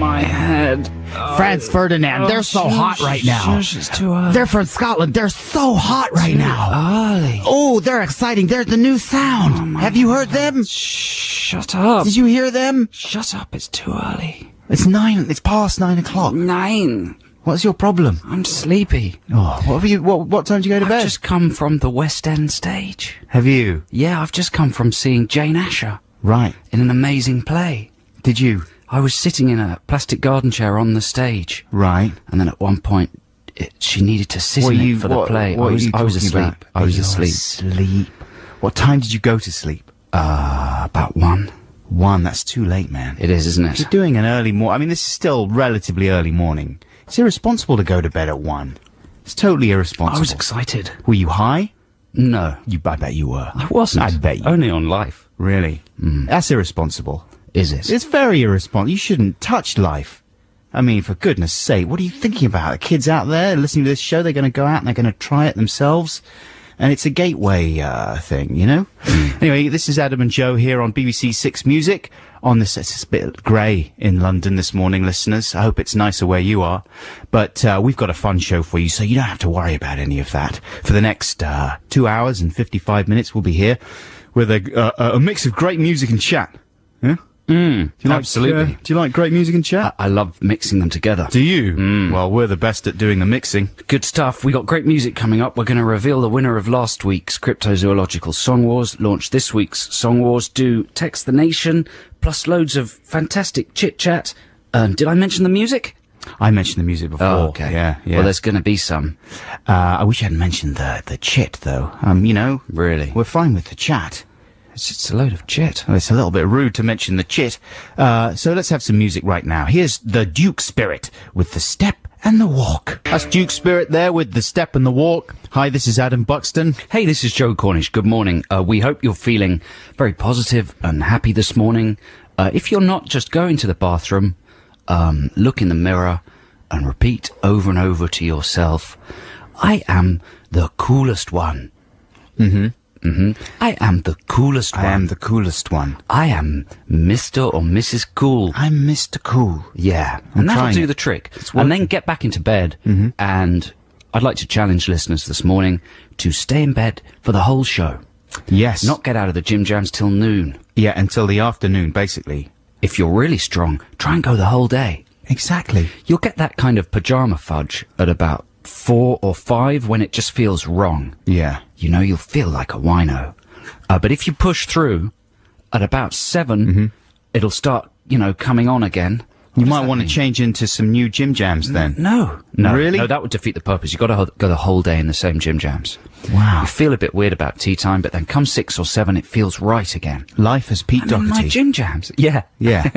my head. Franz Ferdinand, they're so hot right now. Shush, it's too early. They're from Scotland. They're so hot right now. Early. Oh, they're exciting. They're the new sound. Have you heard them? Shut up. Did you hear them? Shut up, it's too early. It's past 9 o'clock. 9. What's your problem? I'm sleepy. Oh, what time did you go to bed? I've just come from the West End stage. Have you? Yeah, I've just come from seeing Jane Asher. Right. In an amazing play. Did you? I was sitting in a plastic garden chair on the stage. Right. And then at one point, she needed to sit in it for the play. I was asleep. I was asleep. What time did you go to sleep? About 1. 1, that's too late, man. It is, isn't it? You're doing an early morning. I mean, this is still relatively early morning. It's irresponsible to go to bed at 1. It's totally irresponsible. I was excited. Were you high? No. I bet you were. I wasn't. I bet you. Only on Life. Really? That's irresponsible. Is it? It's very irresponsible. You shouldn't touch Life. I mean, for goodness sake, what are you thinking about? The kids out there listening to this show, they're going to go out and they're going to try it themselves. And it's a gateway thing, you know? Anyway, this is Adam and Joe here on BBC 6 Music. On this, it's a bit grey in London this morning, listeners. I hope it's nicer where you are. But we've got a fun show for you, so you don't have to worry about any of that. For the next 2 hours and 55 minutes, we'll be here with a mix of great music and chat. Yeah? Absolutely. Do you like great music and chat? I love mixing them together. Do you? Well, we're the best at doing the mixing. Good stuff. We got great music coming up. We're going to reveal the winner of last week's Cryptozoological Song Wars, launch this week's Song Wars, do Text the Nation, plus loads of fantastic chit-chat. Did I mention the music? I mentioned the music before. Oh, okay. Yeah. Well, there's going to be some. I wish I hadn't mentioned the chit, though. You know. Really? We're fine with the chat. It's just a load of chit. Oh, it's a little bit rude to mention the chit. So let's have some music right now. Here's the Duke Spirit with The Step and the Walk. That's Duke Spirit there with The Step and the Walk. Hi, this is Adam Buxton. Hey, this is Joe Cornish. Good morning. We hope you're feeling very positive and happy this morning. If you're not, just go into the bathroom, look in the mirror and repeat over and over to yourself, I am the coolest one. I am the coolest one. I am the coolest one. I am Mr. or Mrs. Cool. I'm Mr. Cool. Yeah. And that'll do the trick. And then get back into bed. And I'd like to challenge listeners this morning to stay in bed for the whole show. Yes. Not get out of the gym jams till noon. Yeah, until the afternoon, basically. If you're really strong, try and go the whole day. Exactly. You'll get that kind of pajama fudge at about 4 or 5 when it just feels wrong. Yeah. You know, you'll feel like a wino. But if you push through at about 7, it'll start, coming on again. You might want to change into some new gym jams then. No. Really? No, that would defeat the purpose. You've got to go the whole day in the same gym jams. Wow. You feel a bit weird about tea time, but then come 6 or 7, it feels right again. Life has Pete Doherty. My gym jams. Yeah. Yeah.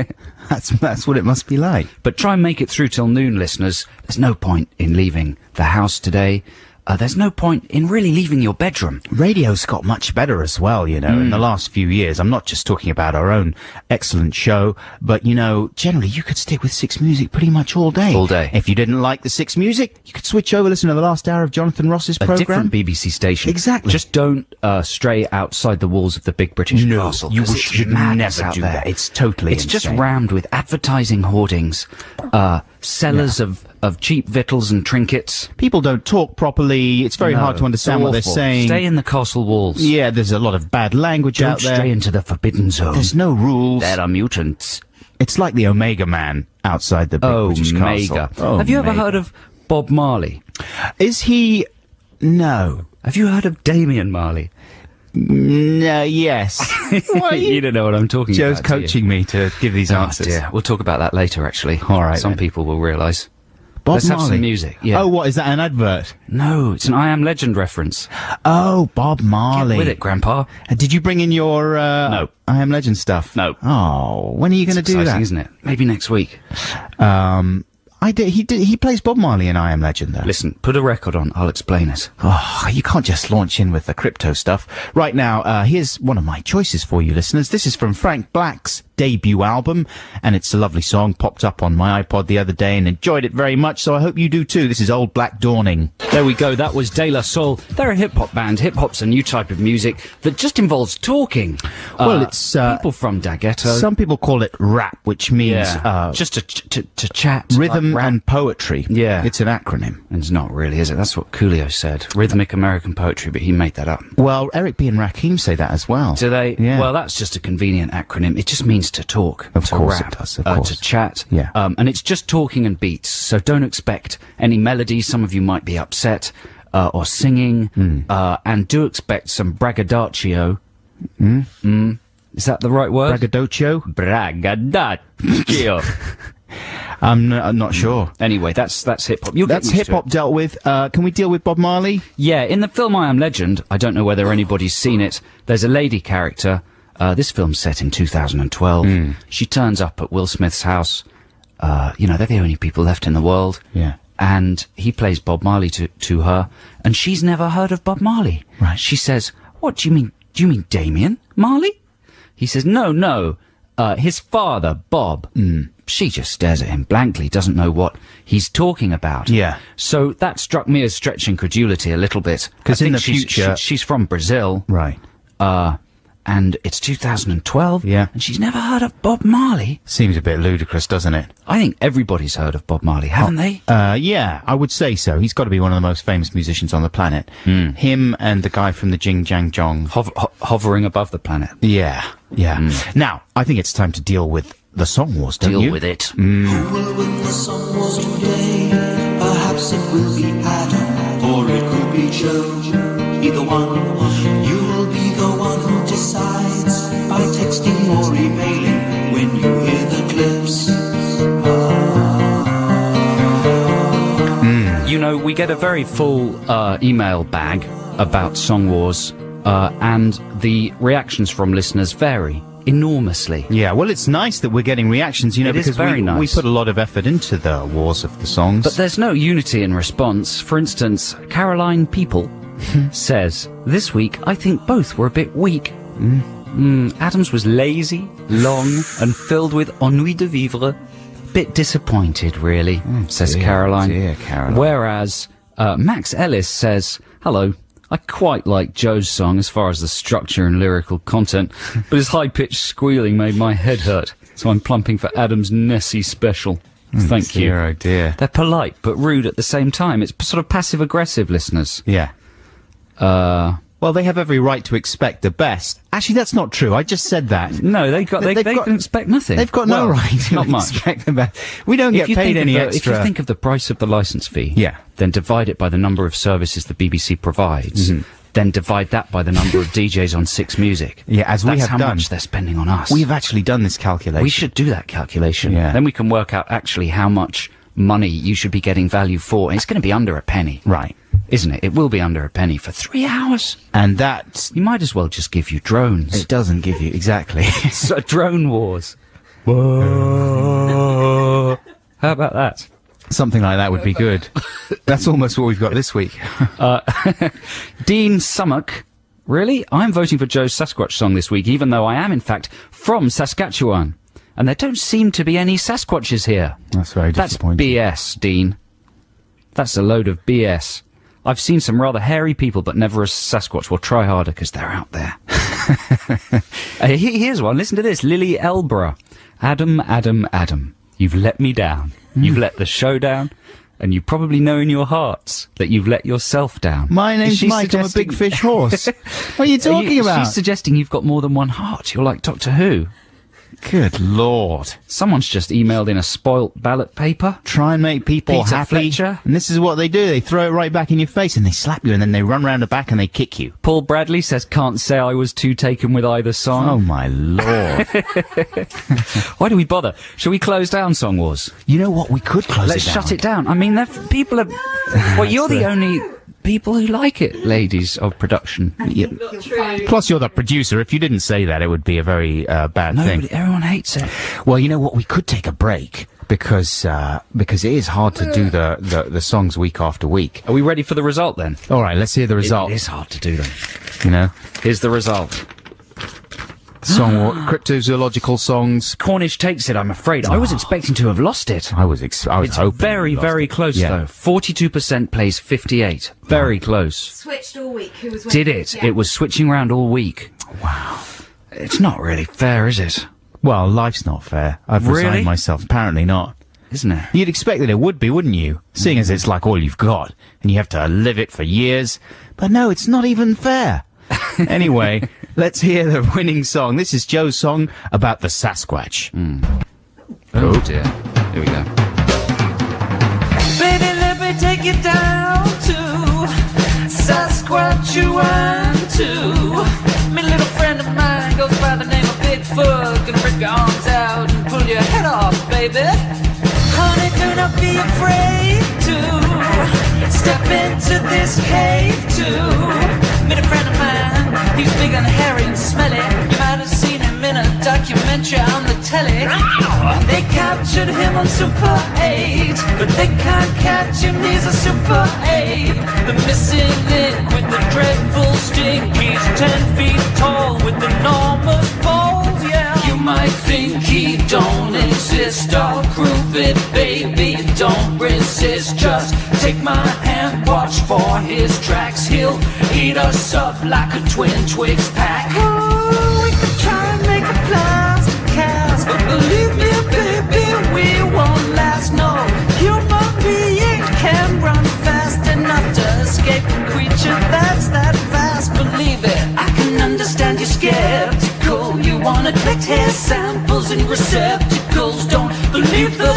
That's what it must be like. But try and make it through till noon, listeners. There's no point in leaving the house today. There's no point in really leaving your bedroom. Radio's got much better as well, in the last few years. I'm not just talking about our own excellent show, but, generally you could stick with 6 Music pretty much all day. All day. If you didn't like the 6 Music, you could switch over, listen to the last hour of Jonathan Ross's program. A different BBC station. Exactly. Just don't stray outside the walls of the big British castle. You should never do that. It's totally insane. Just rammed with advertising hoardings, sellers of cheap victuals and trinkets. People don't talk properly. It's very hard to understand what they're saying. Stay in the castle walls. Yeah, there's a lot of bad language out there. Don't stray into the forbidden zone. There's no rules. There are mutants. It's like the Omega Man outside the big British castle. Oh, Have you ever heard of Bob Marley? Is he... No. Have you heard of Damian Marley? No, yes. You don't know what I'm talking about. Joe's coaching me to give these answers. Dear. We'll talk about that later, actually. All right. Some people will realise. Let's have some music. Yeah. Oh, what, is that an advert? No, it's an I Am Legend reference. Oh, Bob Marley. Get with it, Grandpa. Did you bring in your No. I Am Legend stuff? No. Oh, when are you going to do that? Isn't it? Maybe next week. He plays Bob Marley in I Am Legend, though. Listen, put a record on. I'll explain it. Oh, you can't just launch in with the crypto stuff. Right now, here's one of my choices for you listeners. This is from Frank Black's debut album, and it's a lovely song. Popped up on my iPod the other day and enjoyed it very much, so I hope you do too. This is Old Black Dawning. There we go. That was De La Soul. They're a hip-hop band. Hip-hop's a new type of music that just involves talking. Well, it's... people from Dagetto. Some people call it rap, which means... just to chat. Rhythm and poetry. Yeah. It's an acronym. It's not really, is it? That's what Coolio said. Rhythmic American poetry, but he made that up. Well, Eric B. and Rakim say that as well. Do they? Yeah. Well, that's just a convenient acronym. It just means to talk. Of to course rap, it does, of course. To chat. Yeah. And it's just talking and beats, so don't expect any melodies. Some of you might be upset, or singing, and do expect some braggadocio. Is that the right word? Braggadocio? Braggadocio. I'm not sure. Anyway, that's hip-hop. That's hip-hop dealt with. Can we deal with Bob Marley? Yeah, in the film I Am Legend, I don't know whether anybody's seen it, there's a lady character. This film's set in 2012. She turns up at Will Smith's house. They're the only people left in the world. Yeah. And he plays Bob Marley to her, and she's never heard of Bob Marley. Right. She says, "What do you mean? Do you mean Damien Marley?" He says, No. His father, Bob." She just stares at him blankly, doesn't know what he's talking about. Yeah. So that struck me as stretching credulity a little bit. Because in the future, she's from Brazil. Right. And it's 2012. Yeah. And she's never heard of Bob Marley. Seems a bit ludicrous, doesn't it? I think everybody's heard of Bob Marley, haven't they? Yeah, I would say so. He's got to be one of the most famous musicians on the planet. Him and the guy from the Jing Jang Jong. Hovering above the planet. Yeah. Now, I think it's time to deal with the Song Wars, don't you? Deal with it. Who will win the Song Wars today? Perhaps it will be Adam, or it could be Joe. Either one, you will be the one who decides by texting or emailing when you hear the clips. We get a very full email bag about Song Wars, and the reactions from listeners vary enormously. Yeah, well, it's nice that we're getting reactions, It is because very we nice. put a lot of effort into the wars of the songs. But there's no unity in response. For instance, Caroline People says, "This week I think both were a bit weak. Adams was lazy, long, and filled with ennui de vivre. Bit disappointed, really," says Caroline. Dear Caroline. Whereas Max Ellis says, "Hello. I quite like Joe's song as far as the structure and lyrical content, but his high-pitched squealing made my head hurt, so I'm plumping for Adam's Nessie special." Thank you. Dear, oh dear. They're polite but rude at the same time. It's sort of passive-aggressive, listeners. Yeah. Well, they have every right to expect the best. Actually, that's not true. I just said that. No, they can expect nothing. They've got no Well, right to not much. expect the best. We don't get paid any extra. If you think of the price of the license fee, Yeah. then divide it by the number of services the BBC provides, then divide that by the number of DJs on Six Music. Yeah, as we That's have how done. much they're spending on us. We've actually done this calculation. We should do that calculation. Yeah. Then we can work out actually how much money you should be getting value for. And it's going to be under a penny. Right. Isn't it? It will be under a penny for 3 hours. And that... You might as well just give you drones. It doesn't give you... Exactly. So, drone wars. Whoa. How about that? Something like that would be good. That's almost what we've got this week. Dean Summock. Really? I'm voting for Joe's Sasquatch song this week, even though I am, in fact, from Saskatchewan. And there don't seem to be any Sasquatches here. That's very disappointing. That's BS, Dean. That's a load of BS. I've seen some rather hairy people, but never a Sasquatch. Well, try harder, because they're out there. Here's one. Listen to this. Lily Elborough. Adam, Adam, Adam. You've let me down. You've let the show down. And you probably know in your hearts that you've let yourself down. My name's Mike. I'm a big fish horse. What are you talking about? She's suggesting you've got more than one heart. You're like Doctor Who. Good Lord. Someone's just emailed in a spoilt ballot paper. Try and make people Peter happy. Fletcher. And this is what they do. They throw it right back in your face and they slap you and then they run round the back and they kick you. Paul Bradley says, "Can't say I was too taken with either song." Oh, my Lord. Why do we bother? Shall we close down Song Wars? You know what? We could close Let's it down. shut it down. I mean, people are... Well, you're the only people who like it, ladies of production. Plus, you're the producer. If you didn't say that, it would be a very bad thing. Everyone hates it. Well, you know what? We could take a break. because it is hard to do the songs week after week. Are we ready for the result then? All right, let's hear the result. It is hard to do them. You know, Here's the result. cryptozoological songs. Cornish takes it, I'm afraid. I was expecting to have lost it. I was It's hoping very, you lost very it. close, Yeah. though. 42% plays 58. Very close. Switched all week. Who was Did winning? it? Yeah. It was switching around all week. Wow. It's not really fair, is it? Well, life's not fair. I've Really? resigned myself. Apparently not. Isn't it? You'd expect that it would be, wouldn't you? Seeing as it's like all you've got, and you have to live it for years. But no, it's not even fair. Anyway, let's hear the winning song. This is Joe's song about the Sasquatch. Oh dear. Here we go. Baby, let me take you down to Saskatchewan too. My little friend of mine goes by the name of Bigfoot. Gonna break your arms out and pull your head off, baby. Honey, do not be afraid to step into this cave too. Met a friend of mine, he's big and hairy and smelly. You might have seen him in a documentary on the telly. They captured him on Super 8, but they can't catch him, he's a Super 8. The missing link with the dreadful stink. He's 10 feet tall with enormous balls, yeah. You might think he don't exist, I'll prove it, baby. Don't resist, just take my hand, watch for his tracks. He'll eat us up like a twin Twix pack. Oh, we could try and make a plastic cast, but believe me, baby, we won't last. No human being can run fast enough to escape a creature that's that fast. Believe it, I can understand you're skeptical. You wanna collect hair samples in receptacles. Don't believe the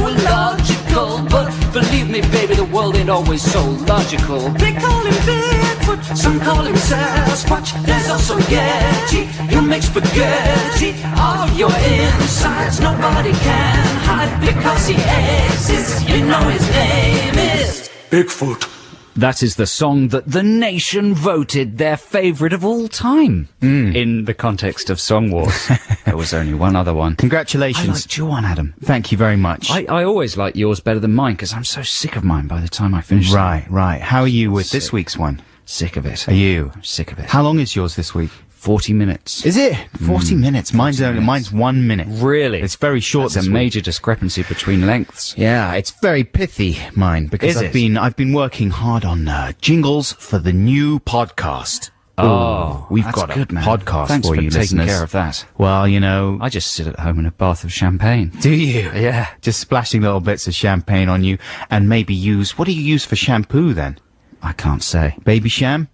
cryptozoological, but believe me, baby, the world ain't always so logical. They call him Bigfoot, some call him Sasquatch. There's also Yeti, he'll make spaghetti of your insides. Nobody can hide because he exists. You know his name is Bigfoot. That is the song that the nation voted their favourite of all time in the context of Song Wars. There was only one other one. I Congratulations. liked your one, Adam. Thank you very much. I always like yours better than mine because I'm so sick of mine by the time I finish. Right. How are you with this Sick. week's one? Sick of it. Are you? I'm sick of it. How long is yours this week? 40 minutes. Is it 40 minutes? Mine's 40 only, minutes. mine's 1 minute. Really? It's very short. That's this a week. major discrepancy between lengths. Yeah, it's very pithy, mine, because Is it? I've been working hard on jingles for the new podcast. Oh, we've that's got a good, man. podcast Thanks for for you, taking listeners. care of that. Well, you know, I just sit at home in a bath of champagne. do you? Yeah. Just splashing little bits of champagne on you, and maybe use. What do you use for shampoo then? I can't say. Baby sham?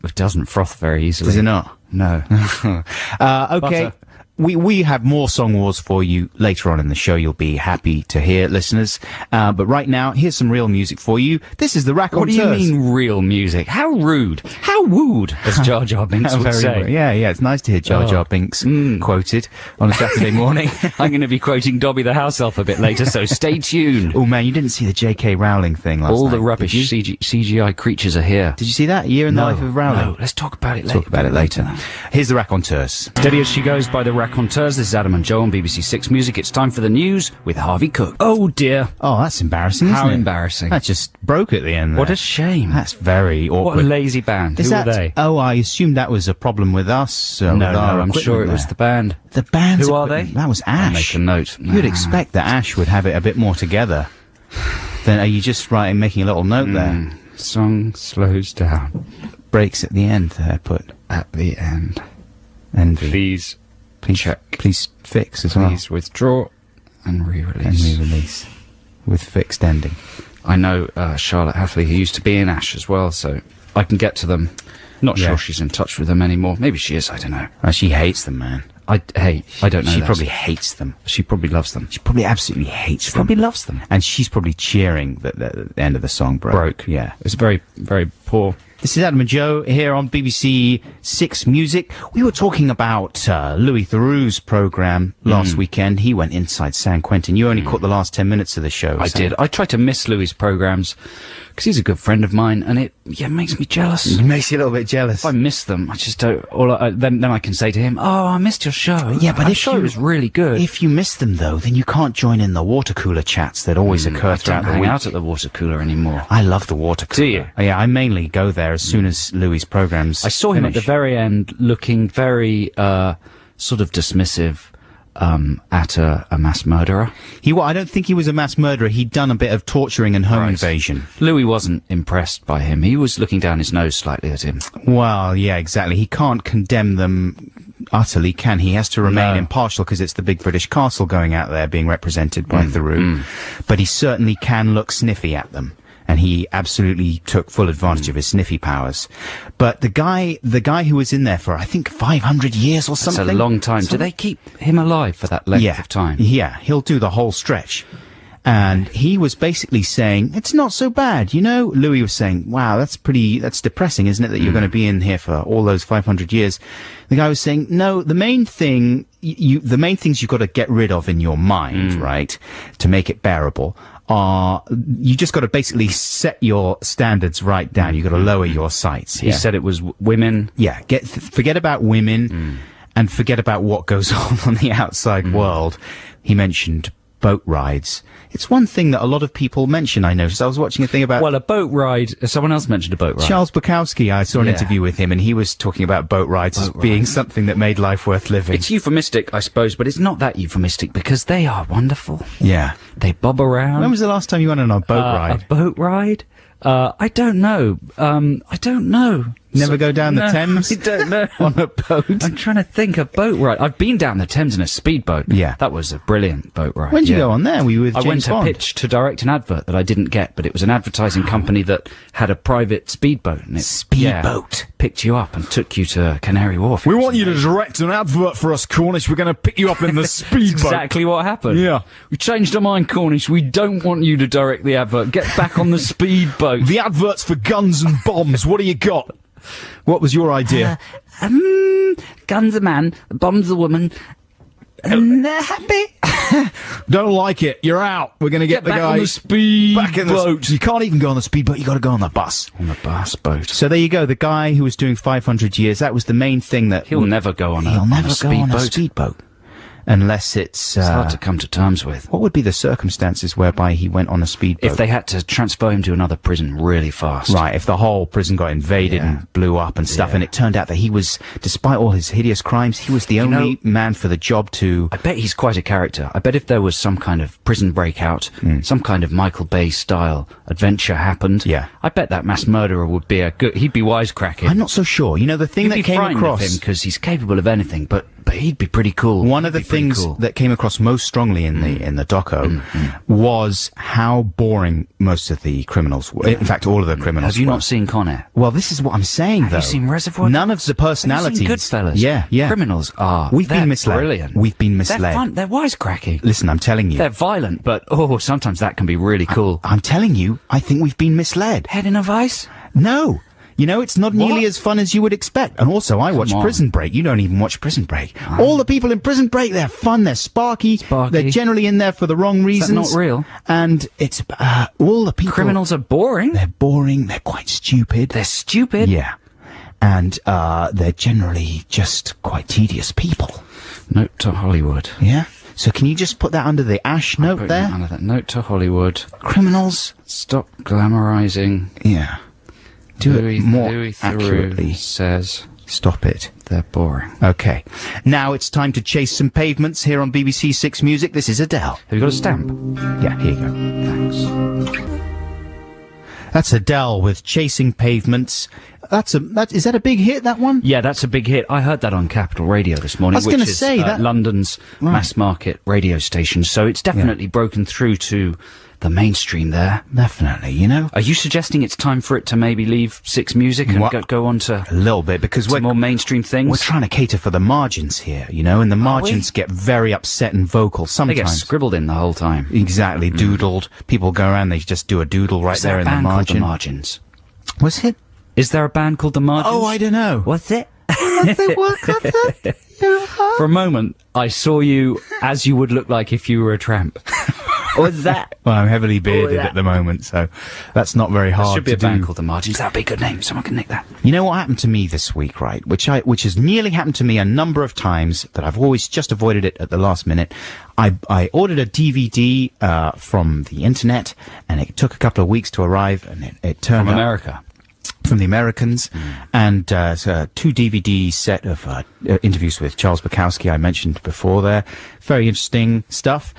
It doesn't froth very easily. Does it not? No. Okay. Butter. We have more Song Wars for you later on in the show. You'll be happy to hear, listeners. But right now, here's some real music for you. This is the Raconteurs. What do you mean real music? How rude. How wooed, as Jar Jar Binks would Very say. well. Yeah, it's nice to hear Jar Jar Binks quoted on a Saturday morning. I'm going to be quoting Dobby the House Elf a bit later, so stay tuned. Oh man, you didn't see the J.K. Rowling thing last All night, the rubbish did you? CGI creatures are here. Did you see that? A Year in the Life of Rowling? No, let's talk about it later. Talk about it later. Here's the Raconteurs. Steady as she goes by the Raconteurs. This is Adam and Joe on BBC Six Music. It's time for the news with Harvey Cook. Oh dear. Oh, that's embarrassing, isn't How it? embarrassing. That just broke at the end there. What a shame. That's very awkward. What a lazy band. Is Who that, are they? Oh, I assumed that was a problem with us. No, with no, our I'm sure it equipment was there. the band. The band's Who are equipment. they? That was I'll Ash. make a note. You'd expect that Ash would have it a bit more together. Then are you just writing, making a little note there? Song slows down Breaks at the end there, put. at the end. Envy. Please check. Please fix as well. Please withdraw and And re-release. re-release. With fixed ending. I know Charlotte Hafley, who used to be in Ash as well, so I can get to them. Not Yeah. sure she's in touch with them anymore. Maybe she is, I don't know. She hates them, man. I don't know. She that. probably hates them. She probably loves them. She probably absolutely hates them. Probably loves them. And she's probably cheering that the end of the song broke. Broke. Yeah. It's very, very poor. This is Adam and Joe here on BBC Six Music. We were talking about Louis Theroux's programme last weekend. He went inside San Quentin. You only caught the last 10 minutes of the show. I did. I try to miss Louis' programmes because he's a good friend of mine, and it makes me jealous. It makes you a little bit jealous. If I miss them, I just don't. Then I can say to him, "Oh, I missed your show." Yeah, but if it was really good. If you miss them though, then you can't join in the water cooler chats that always occur throughout I the don't week. hang out at the water cooler anymore. I love the water cooler. Do you? Yeah, I mainly go there as soon as Louis' programmes I saw him at the very end, looking very sort of dismissive at a mass murderer. I don't think he was a mass murderer. He'd done a bit of torturing and home invasion. Louis wasn't impressed by him. He was looking down his nose slightly at him. Well, yeah, exactly. He can't condemn them utterly, can he? He has to remain impartial because it's the big British castle going out there being represented by Theroux. But he certainly can look sniffy at them. And he absolutely took full advantage of his sniffy powers. But the guy who was in there for, I think, 500 years or something. That's a long time. Do they keep him alive for that length of time? Yeah, he'll do the whole stretch. And he was basically saying, it's not so bad, you know? Louis was saying, wow, that's depressing, isn't it, that you're going to be in here for all those 500 years? The guy was saying, no, the main things you've got to get rid of in your mind, right, to make it bearable, you just got to basically set your standards right down. You've got to lower your sights. He said it was women. Yeah, forget about women and forget about what goes on the outside world. He mentioned boat rides. It's one thing that a lot of people mention, I noticed. I was watching a thing about... Well, a boat ride... Someone else mentioned a boat ride. Charles Bukowski, I saw an interview with him, and he was talking about boat rides as being something that made life worth living. It's euphemistic, I suppose, but it's not that euphemistic, because they are wonderful. Yeah. They bob around. When was the last time you went on a boat ride? A boat ride? I don't know. I don't know. Never go down the Thames? I don't know. On a boat? I'm trying to think a boat ride. I've been down the Thames in a speedboat. Yeah. That was a brilliant boat ride. When did you go on there? Were you with James I went Bond? to pitch to direct an advert that I didn't get, but it was an advertising company that had a private speedboat. And Speedboat? Picked you up and took you to Canary Wharf. We want you to direct an advert for us, Cornish. We're going to pick you up in the speedboat. Exactly what happened. Yeah. We changed our mind, Cornish. We don't want you to direct the advert. Get back on the speedboat. The advert's for guns and bombs. What do you got? What was your idea? Gun's a man, bomb's a woman, and they're happy. Don't like it. You're out. We're going to get the back guy on the speedboat. back in the boat. You can't even go on the speedboat. You got to go on the bus. On the bus boat. So there you go. The guy who was doing 500 years, that was the main thing that... He'll never go on a speedboat. Unless it's hard to come to terms with. What would be the circumstances whereby he went on a speedboat? If they had to transfer him to another prison really fast. Right, if the whole prison got invaded and blew up and stuff, and it turned out that he was, despite all his hideous crimes, he was the only man for the job to... I bet he's quite a character. I bet if there was some kind of prison breakout, some kind of Michael Bay style adventure happened, I bet that mass murderer would be he'd be wisecracking. I'm not so sure. You know, the thing that came across... him because he's capable of anything, but he'd be pretty cool. One of the things that came across most strongly in the doco was how boring most of the criminals were. In fact, all of the criminals Have you were. not seen Con Air? Well, this is what I'm saying, though. Have you seen Reservoir? None of the personalities. Have you seen Goodfellas? Yeah. Criminals are. We've been misled. Brilliant. We've been misled. They're fun. They're wisecracking. Listen, I'm telling you. They're violent, but sometimes that can be really cool. I'm telling you, I think we've been misled. Head in a vice? No. You know, it's not nearly as fun as you would expect. And also, I watch Prison Break. You don't even watch Prison Break. All the people in Prison Break, they're fun, they're sparky. They're generally in there for the wrong reasons. Is that not real? And it's, all the people... Criminals are boring? They're boring, they're quite stupid. They're stupid? Yeah. And, they're generally just quite tedious people. Note to Hollywood. Yeah? So can you just put that under the ash note there? Under that note to Hollywood. Criminals. Stop glamorizing. Yeah. Do Louis, it more Louis accurately. Theroux says stop it. They're boring. Okay. Now it's time to chase some pavements here on BBC Six Music. This is Adele. Have you got a stamp? Yeah, here you go. Thanks. That's Adele with Chasing Pavements. Is that a big hit, that one? Yeah, that's a big hit. I heard that on Capital Radio this morning, which is London's mass market radio station. So it's definitely broken through to the mainstream there. Definitely, you know. Are you suggesting it's time for it to maybe leave Six Music and go on to a little bit, because we're more mainstream things? We're trying to cater for the margins here, you know, and the margins get very upset and vocal sometimes. They get scribbled in the whole time. Exactly, doodled. People go around, they just do a doodle right there in the margin. The Margins. Was it? Is there a band called the Margins? Oh, I don't know. What's it? For a moment, I saw you as you would look like if you were a tramp. What's that? Well, I'm heavily bearded at the moment, so that's not very hard Should be to a band do. called the Margins. That'd be a good name. Someone can nick that. You know what happened to me this week, right? Which has nearly happened to me a number of times, but I've always just avoided it at the last minute. I ordered a DVD from the internet, and it took a couple of weeks to arrive, and it turned From out America. from the Americans, and it's a 2 DVD set of interviews with Charles Bukowski I mentioned before there. Very interesting stuff.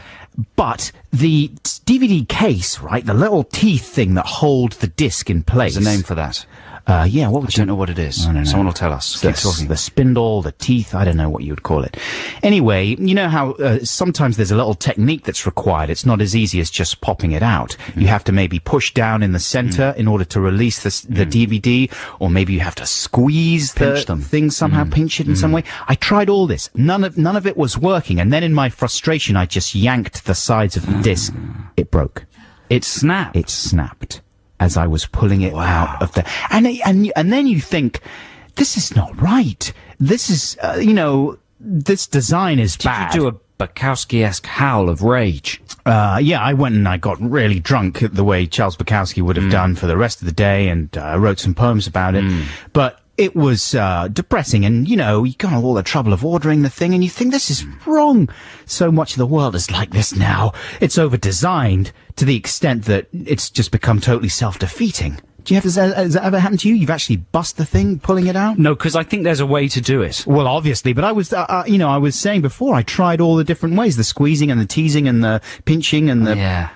But the DVD case, right, the little teeth thing that hold the disc in place. There's a name for that. Yeah, what would I don't know what it is. I don't know. Someone will tell us. Keep talking. The spindle, the teeth, I don't know what you would call it. Anyway, you know how sometimes there's a little technique that's required. It's not as easy as just popping it out. You have to maybe push down in the center in order to release the DVD, or maybe you have to squeeze Pinch the them. thing somehow, pinch it in some way. I tried all this. None of it was working, and then in my frustration, I just yanked the sides of the disc. It broke. It snapped. It snapped as I was pulling it out of the, and then you think, this is not right. This is, this design is bad. Did you do a Bukowski-esque howl of rage? Yeah, I went and I got really drunk the way Charles Bukowski would have done for the rest of the day, and wrote some poems about it. But it was depressing, and you got all the trouble of ordering the thing, and you think, this is wrong. So much of the world is like this now. It's over-designed to the extent that it's just become totally self-defeating. Has that ever happened to you? You've actually bust the thing, pulling it out? No, because I think there's a way to do it. Well, obviously, but I was, I was saying before, I tried all the different ways, the squeezing and the teasing and the pinching and the... Yeah.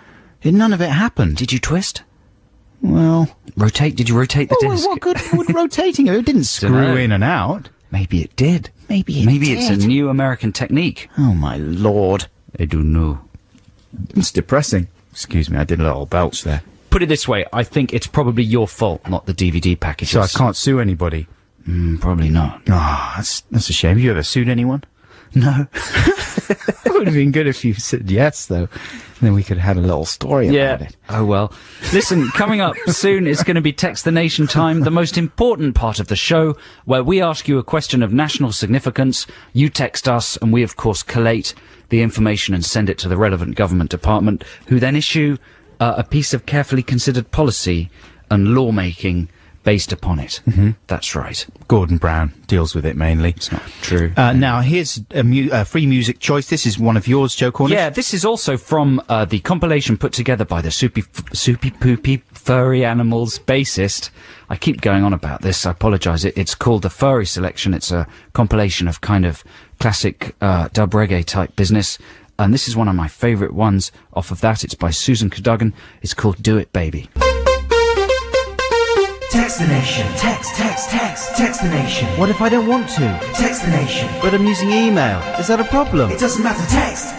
None of it happened. Did you twist? Well... Did you rotate the disc? What good would rotating it? It didn't screw Dunno. in and out. Maybe it did. Maybe it's a new American technique. Oh, my Lord. I don't know. It's depressing. Excuse me, I did a little belch there. Put it this way, I think it's probably your fault, not the DVD packages. So I can't sue anybody. Probably not. Oh, that's a shame. Have you ever sued anyone? No. It would have been good if you said yes, though. Then we could have had a little story about it. Oh, well. Listen, coming up soon is going to be Text the Nation time, the most important part of the show, where we ask you a question of national significance. You text us, and we, of course, collate the information and send it to the relevant government department, who then issue a piece of carefully considered policy and lawmaking based upon it. That's right. Gordon Brown deals with it mainly. It's not true. Now, here's a free music choice. This is one of yours, Joe Cornish. Yeah, this is also from the compilation put together by the Soupy Poopy Furry Animals bassist. I keep going on about this. I apologise. It's called the Furry Selection. It's a compilation of kind of classic dub reggae type business. And this is one of my favourite ones off of that. It's by Susan Cadogan. It's called Do It, Baby. Text the nation. Text the nation. What if I don't want to? Text the nation. But I'm using email. Is that a problem? It doesn't matter, text.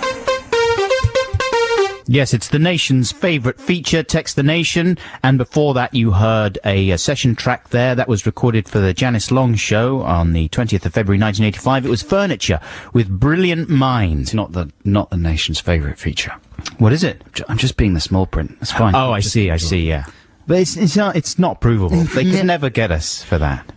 Yes, it's the nation's favourite feature, Text the Nation. And before that, you heard a session track there that was recorded for the Janice Long show on the 20th of February 1985. It was Furniture with Brilliant Mind. It's not the nation's favourite feature. What is it? I'm just being the small print. That's fine. Oh, I see, yeah. But it's not provable. They can never get us for that.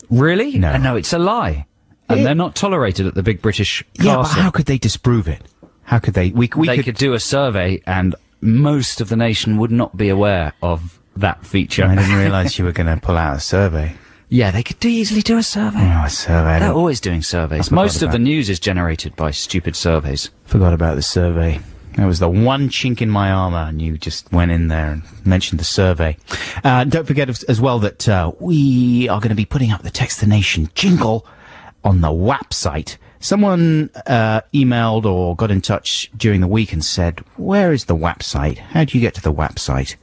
Really? No. No, it's a lie. And they're not tolerated at the big British castle. Yeah, but how could they disprove it? How could they? We could do a survey, and most of the nation would not be aware of that feature. I didn't realise you were going to pull out a survey. Yeah, they could easily do a survey. Oh, a survey. They're always doing surveys. Most of the news is generated by stupid surveys. Forgot about the survey. That was the one chink in my armour, and you just went in there and mentioned the survey. Don't forget as well that we are going to be putting up the Text the Nation jingle on the WAP site. Someone emailed or got in touch during the week and said, "Where is the WAP site? How do you get to the WAP site?"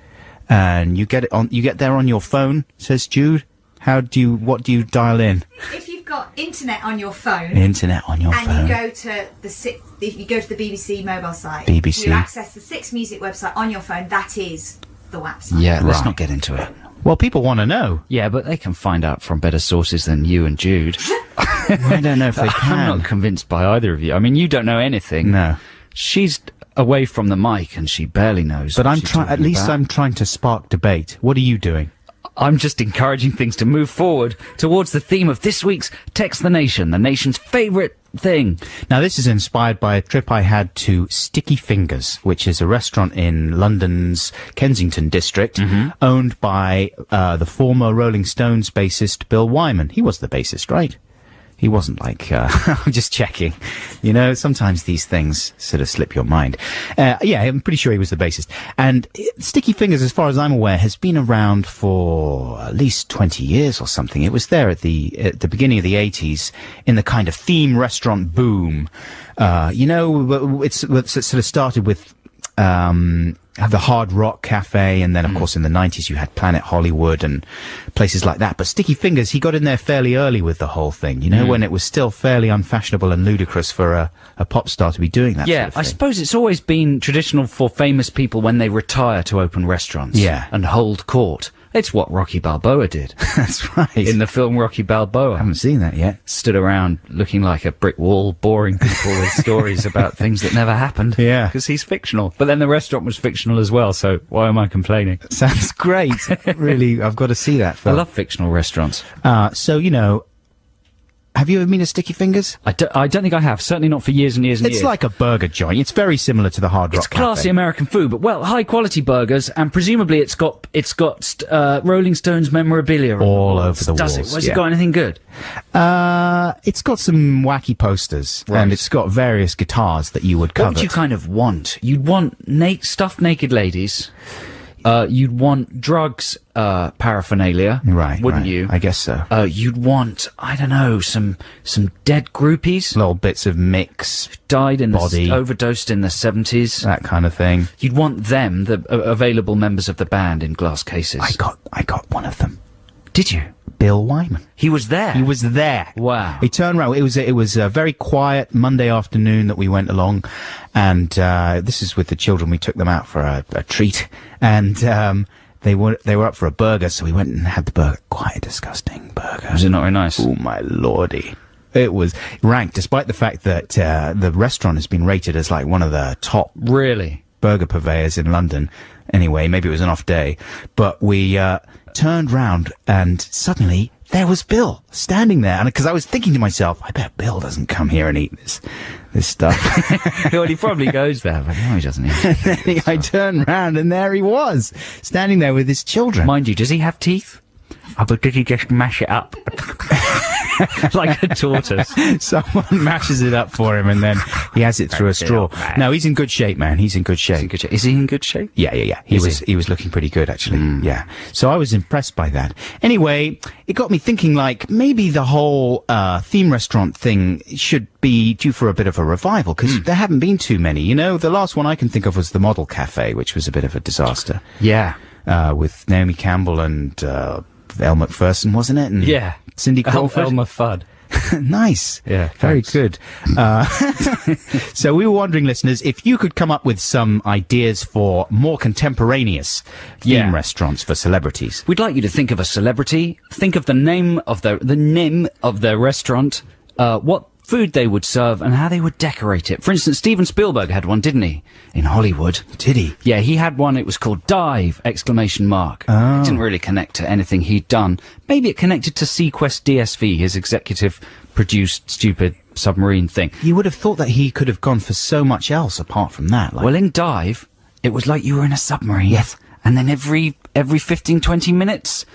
And you get there on your phone, says Jude. What do you dial in? If you've got internet on your phone, Internet on your phone. and you go to the BBC mobile site, BBC. you access the Six Music website on your phone. That is the website. Yeah, let's Right. not get into it. Well, people want to know. Yeah, but they can find out from better sources than you and Jude. I don't know if they I'm can. not convinced by either of you. I mean, you don't know anything. No. She's away from the mic and she barely knows. But what I'm she's trying. At talking least about. I'm trying to spark debate. What are you doing? I'm just encouraging things to move forward towards the theme of this week's Text the Nation, the nation's favourite thing. Now, this is inspired by a trip I had to Sticky Fingers, which is a restaurant in London's Kensington district, owned by the former Rolling Stones bassist Bill Wyman. He was the bassist, right? He wasn't like, I'm just checking. You know, sometimes these things sort of slip your mind. Yeah, I'm pretty sure he was the bassist. And Sticky Fingers, as far as I'm aware, has been around for at least 20 years or something. It was there at the beginning of the 80s in the kind of theme restaurant boom. You know, it sort of started with, the Hard Rock Cafe, and then of course in the 90s you had Planet Hollywood and places like that. But Sticky Fingers, he got in there fairly early with the whole thing, you know, when it was still fairly unfashionable and ludicrous for a pop star to be doing that sort of thing. I suppose it's always been traditional for famous people when they retire to open restaurants and hold court. It's what Rocky Balboa did. That's right. In the film Rocky Balboa. I haven't seen that yet. Stood around looking like a brick wall, boring people with stories about things that never happened. Yeah. Because he's fictional. But then the restaurant was fictional as well, so why am I complaining? Sounds great. Really, I've got to see that film. I love fictional restaurants. So, you know, have you ever been to Sticky Fingers? I don't think I have. Certainly not for years and years and years. It's like a burger joint. It's very similar to the Hard Rock It's classy Cafe. American food, but high quality burgers, and presumably it's got Rolling Stones memorabilia all over the Does walls. it? Has it got anything good? It's got some wacky posters, and it's got various guitars that you would cover. What would you kind of want? You'd want stuffed naked ladies. You'd want drugs, paraphernalia. Right. Wouldn't right. you? I guess so. You'd want, I don't know, some dead groupies. Little bits of mix. Died in body. Overdosed in the 70s. That kind of thing. You'd want them, the available members of the band, in glass cases. I got one of them. Did you? Bill Wyman. He was there. He was there. Wow. He turned around. It was a very quiet Monday afternoon that we went along, and this is with the children. We took them out for a treat, and they were up for a burger, so we went and had the burger. Quite a disgusting burger. Was it not very nice? Oh my lordy. It was ranked, despite the fact that the restaurant has been rated as like one of the top burger purveyors in London. Anyway, maybe it was an off day, but we turned round and suddenly there was Bill standing there, and because I was thinking to myself, I bet Bill doesn't come here and eat this stuff. Well, he probably goes there, but no, he doesn't eat. And then I turned round and there he was, standing there with his children. Mind you, does he have teeth? But did he just mash it up? Like a tortoise. Someone mashes it up for him and then he has it through a straw. No, he's in good shape, man. He's in good shape. Is he in good shape? Yeah. He was looking pretty good, actually. Yeah. So I was impressed by that. Anyway, it got me thinking, like, maybe the whole theme restaurant thing should be due for a bit of a revival, because there haven't been too many. You know, the last one I can think of was the Model Cafe, which was a bit of a disaster. Yeah. With Naomi Campbell and Elle Macpherson, wasn't it? And Cindy Crawford. Elmer Fudd. Nice. Yeah. Very Thanks. good. So we were wondering, listeners, if you could come up with some ideas for more contemporaneous theme restaurants for celebrities. We'd like you to think of a celebrity, think of the name of the restaurant, what food they would serve, and how they would decorate it. For instance, Steven Spielberg had one, didn't he? In Hollywood. Did he? Yeah, he had one. It was called Dive! It didn't really connect to anything he'd done. Maybe it connected to Sequest DSV, his executive produced stupid submarine thing. You would have thought that he could have gone for so much else apart from that. Like, Well, in Dive, it was like you were in a submarine. Yes. And then every 15, 20 minutes,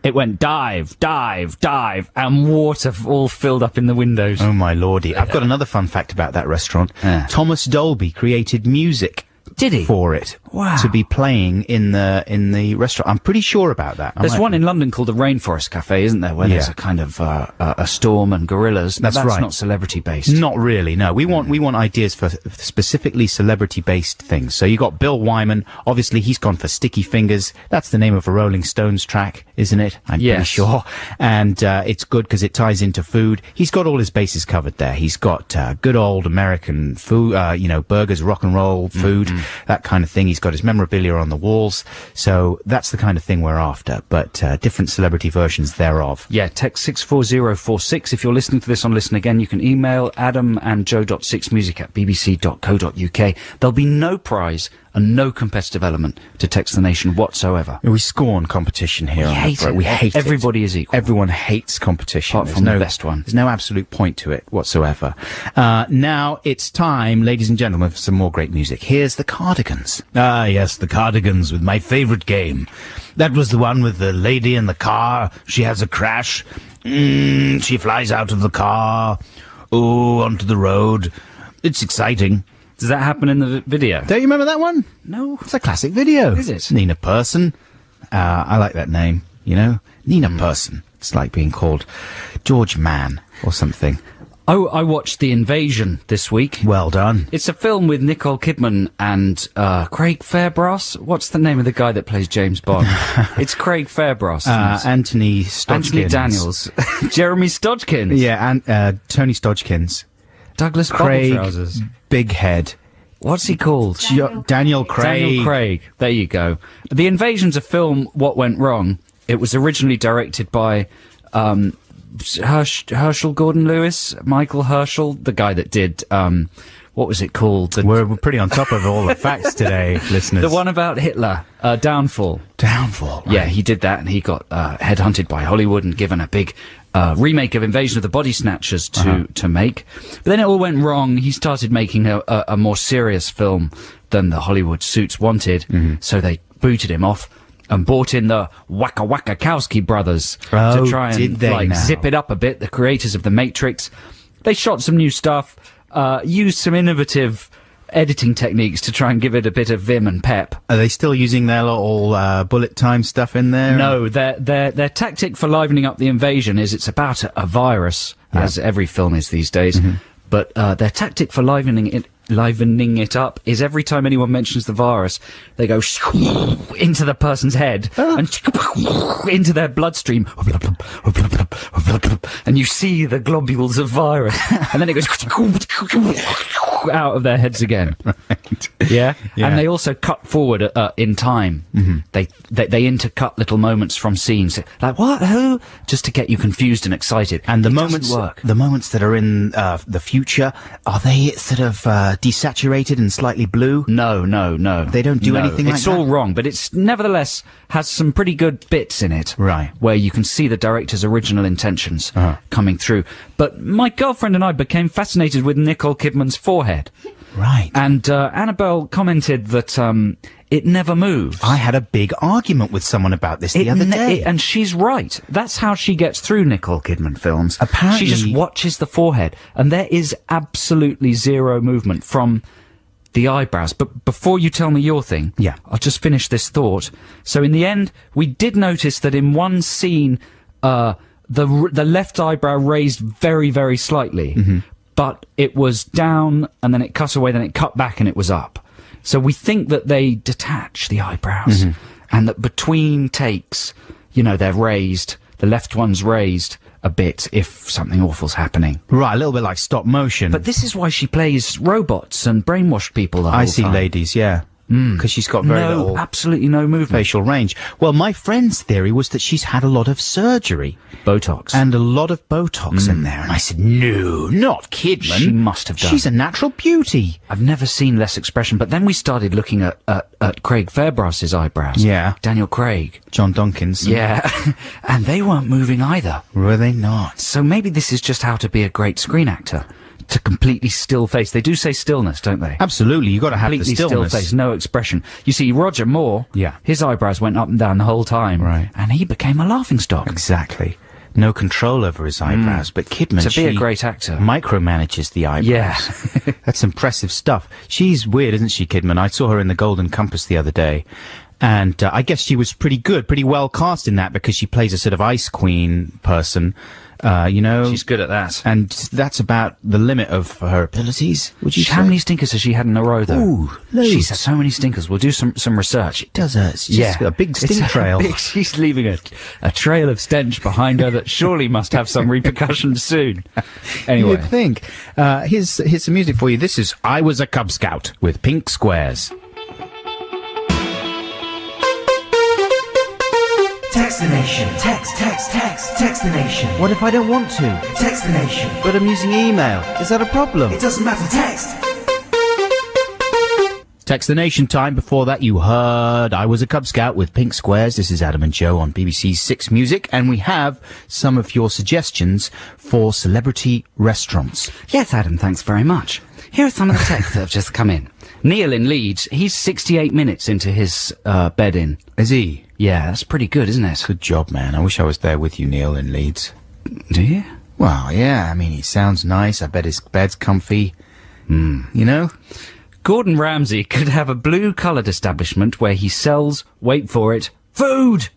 it went dive, dive, dive, and water all filled up in the windows. oh my lordy. I've got another fun fact about that restaurant. Yeah. Thomas Dolby created music. Did he? For it. Wow. To be playing in the restaurant. I'm pretty sure about that. There's one in London called the Rainforest Cafe, isn't there? Where there's a kind of a storm and gorillas. That's right. That's not celebrity based. Not really, no. We want ideas for specifically celebrity-based things. So you got Bill Wyman. Obviously, he's gone for Sticky Fingers. That's the name of a Rolling Stones track, isn't it? I'm pretty sure. And it's good because it ties into food. He's got all his bases covered there. He's got good old American food, burgers, rock and roll food, that kind of thing. He's got his memorabilia on the walls. So that's the kind of thing we're after, but different celebrity versions thereof. Yeah, text 64046. If you're listening to this on Listen Again, you can email adam and joe.6music@bbc.co.uk. There'll be no prize and no competitive element to Text the Nation whatsoever. We scorn competition here. We hate it. We hate Everybody it. is equal. Everyone hates competition. Apart from the best one. There's no absolute point to it whatsoever. Now it's time, ladies and gentlemen, for some more great music. Here's the Cardigans. Ah, yes, the Cardigans with my favourite game. That was the one with the lady in the car. She has a crash. She flies out of the car. Oh, onto the road. It's exciting. Does that happen in the video? Don't you remember that one? No. It's a classic video. Is it? Nina Persson. I like that name, you know? Nina Persson. It's like being called George Mann or something. Oh, I watched The Invasion this week. Well done. It's a film with Nicole Kidman and Craig Fairbrass. What's the name of the guy that plays James Bond? It's Craig Fairbrass. Anthony Stodgkins. Anthony Daniels. Jeremy Stodgkins. Yeah, and Tony Stodgkins. Douglas Craig Trousers. Big Head. What's he called? Daniel Craig. Daniel Craig. There you go. The Invasion's a film, What Went Wrong. It was originally directed by Herschel Gordon-Lewis, Michael Herschel, the guy that did, what was it called? We're pretty on top of all the facts today, listeners. The one about Hitler, Downfall. Downfall. Right. Yeah, he did that, and he got headhunted by Hollywood and given a big remake of Invasion of the Body Snatchers to make. But then it all went wrong. He started making a more serious film than the Hollywood suits wanted, so they booted him off and brought in the Waka Wakakowski brothers to try and zip it up a bit. The creators of The Matrix. They shot some new stuff, used some innovative editing techniques to try and give it a bit of vim and pep. Are they still using their little bullet time stuff in there? No, their tactic for livening up The Invasion is it's about a virus, as every film is these days. But their tactic for livening it up is every time anyone mentions the virus, they go into the person's head and into their bloodstream, and you see the globules of virus, and then it goes out of their heads again. Right. Yeah? And they also cut forward in time. They intercut little moments from scenes, like what, who, just to get you confused and excited. And the the moments that are in the future, are they sort of desaturated and slightly blue? No. They don't do anything like that? It's all wrong, but it's nevertheless has some pretty good bits in it. Right. Where you can see the director's original intentions coming through. But my girlfriend and I became fascinated with Nicole Kidman's forehead. Right. And Annabelle commented that it never moves. I had a big argument with someone about this the other day. And she's right. That's how she gets through Nicole Kidman films. Apparently, she just watches the forehead, and there is absolutely zero movement from the eyebrows. But before you tell me your thing, I'll just finish this thought. So in the end, we did notice that in one scene, the left eyebrow raised very, very slightly, but it was down, and then it cut away, then it cut back, and it was up. So we think that they detach the eyebrows, and that between takes, you know, they're raised, the left one's raised a bit if something awful's happening. Right, a little bit like stop motion. But this is why she plays robots and brainwashed people the whole time. I see ladies, yeah. Because she's got very little absolutely no movement. Facial range. Well, my friend's theory was that she's had a lot of surgery. Botox. And a lot of Botox in there. And I said, no, not Kidman. She must have done. She's a natural beauty. I've never seen less expression, but then we started looking at Craig Fairbrass's eyebrows. Yeah. Daniel Craig. John Duncan's. Yeah. And they weren't moving either. Were they not? So maybe this is just how to be a great screen actor. To completely still face. They do say stillness, don't they? Absolutely. You've got to have the completely stillness. Still face, no expression. You see, Roger Moore, his eyebrows went up and down the whole time. Right. And he became a laughingstock. Exactly. No control over his eyebrows. But Kidman, to be a great actor, micromanages the eyebrows. Yeah. That's impressive stuff. She's weird, isn't she, Kidman? I saw her in The Golden Compass the other day. And I guess she was pretty good, pretty well cast in that, because she plays a sort of ice queen person. You know, she's good at that, and that's about the limit of her abilities. Would you say? How many stinkers has she had in a row, though? Ooh, she's had so many stinkers. We'll do some research. She does her. She's got a big stink trail. She's leaving a trail of stench behind her that surely must have some repercussions soon. Anyway, you'd think. Here's some music for you. This is "I Was a Cub Scout" with Pink Squares. Text the nation. Text the nation. What if I don't want to? Text the nation. But I'm using email. Is that a problem? It doesn't matter. Text. Text the Nation time. Before that, you heard I Was a Cub Scout with Pink Squares. This is Adam and Joe on BBC Six Music, and we have some of your suggestions for celebrity restaurants. Yes, Adam, thanks very much. Here are some of the texts that have just come in. Neil in Leeds, he's 68 minutes into his bed-in. Is he? Yeah, that's pretty good, isn't it? Good job, man. I wish I was there with you, Neil, in Leeds. Do you? Well, yeah, I mean, he sounds nice. I bet his bed's comfy. You know? Gordon Ramsay could have a blue-coloured establishment where he sells, wait for it, food,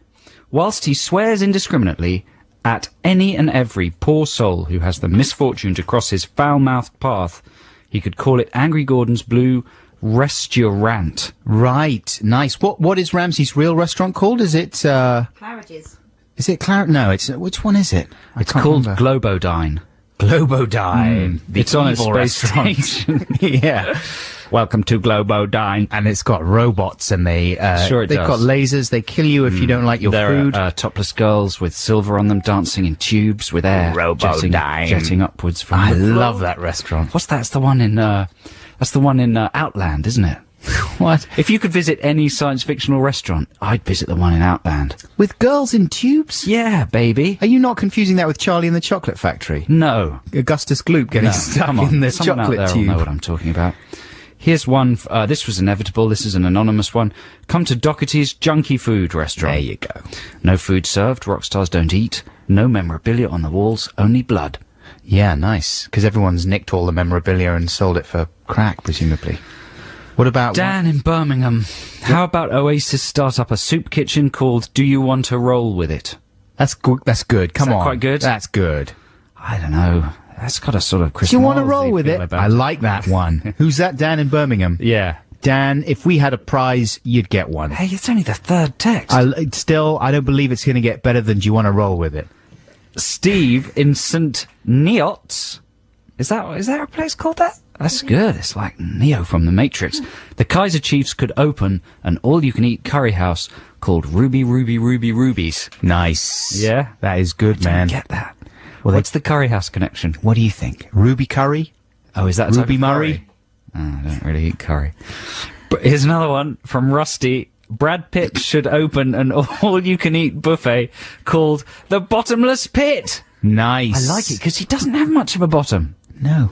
whilst he swears indiscriminately at any and every poor soul who has the misfortune to cross his foul-mouthed path. He could call it Angry Gordon's Blue Restaurant. Right, nice. What is Ramsay's real restaurant called? Is it, Claridge's. Is it No, it's, which one is it? It's called Globodine. Globodine. It's on a evil space restaurant. station. Yeah. Welcome to Globodine. And it's got robots and they've does. got lasers. They kill you if you don't like your food. There are topless girls with silver on them dancing in tubes with air jetting upwards from I the floor. love that restaurant. What's that? That's the one in Outland, isn't it? What? If you could visit any science fictional restaurant, I'd visit the one in Outland. With girls in tubes? Yeah, baby. Are you not confusing that with Charlie and the Chocolate Factory? No. Augustus Gloop getting stuck Come on. in the Someone chocolate out there tube. will know what I'm talking about. Here's one. This was inevitable. This is an anonymous one. Come to Doherty's Junkie Food Restaurant. There you go. No food served. Rock stars don't eat. No memorabilia on the walls. Only blood. Yeah, nice. Because everyone's nicked all the memorabilia and sold it for crack, presumably. What about... Dan in Birmingham. How about Oasis start up a soup kitchen called Do You Want to Roll With It? That's good. That's good. Come that on. quite good? That's good. I don't know. That's got a sort of Chris Do you want to Moylesy roll with feel it? about I like that one. Who's that? Dan in Birmingham. Yeah. Dan, if we had a prize, you'd get one. Hey, it's only the third text. I don't believe it's going to get better than Do You Want to Roll With It? Steve in St. Neots. Is there a place called that? That's good. It's like Neo from The Matrix. The Kaiser Chiefs could open an all-you-can-eat curry house called Ruby Ruby's. Nice. Yeah? That is good, I man. don't get that. Well, What's the curry house connection? What do you think? Ruby curry? Oh, is that a type Ruby of Murray? curry? Oh, I don't really eat curry. But here's another one from Rusty. Brad Pitt should open an all-you-can-eat buffet called The Bottomless Pit. Nice. I like it because he doesn't have much of a bottom. No.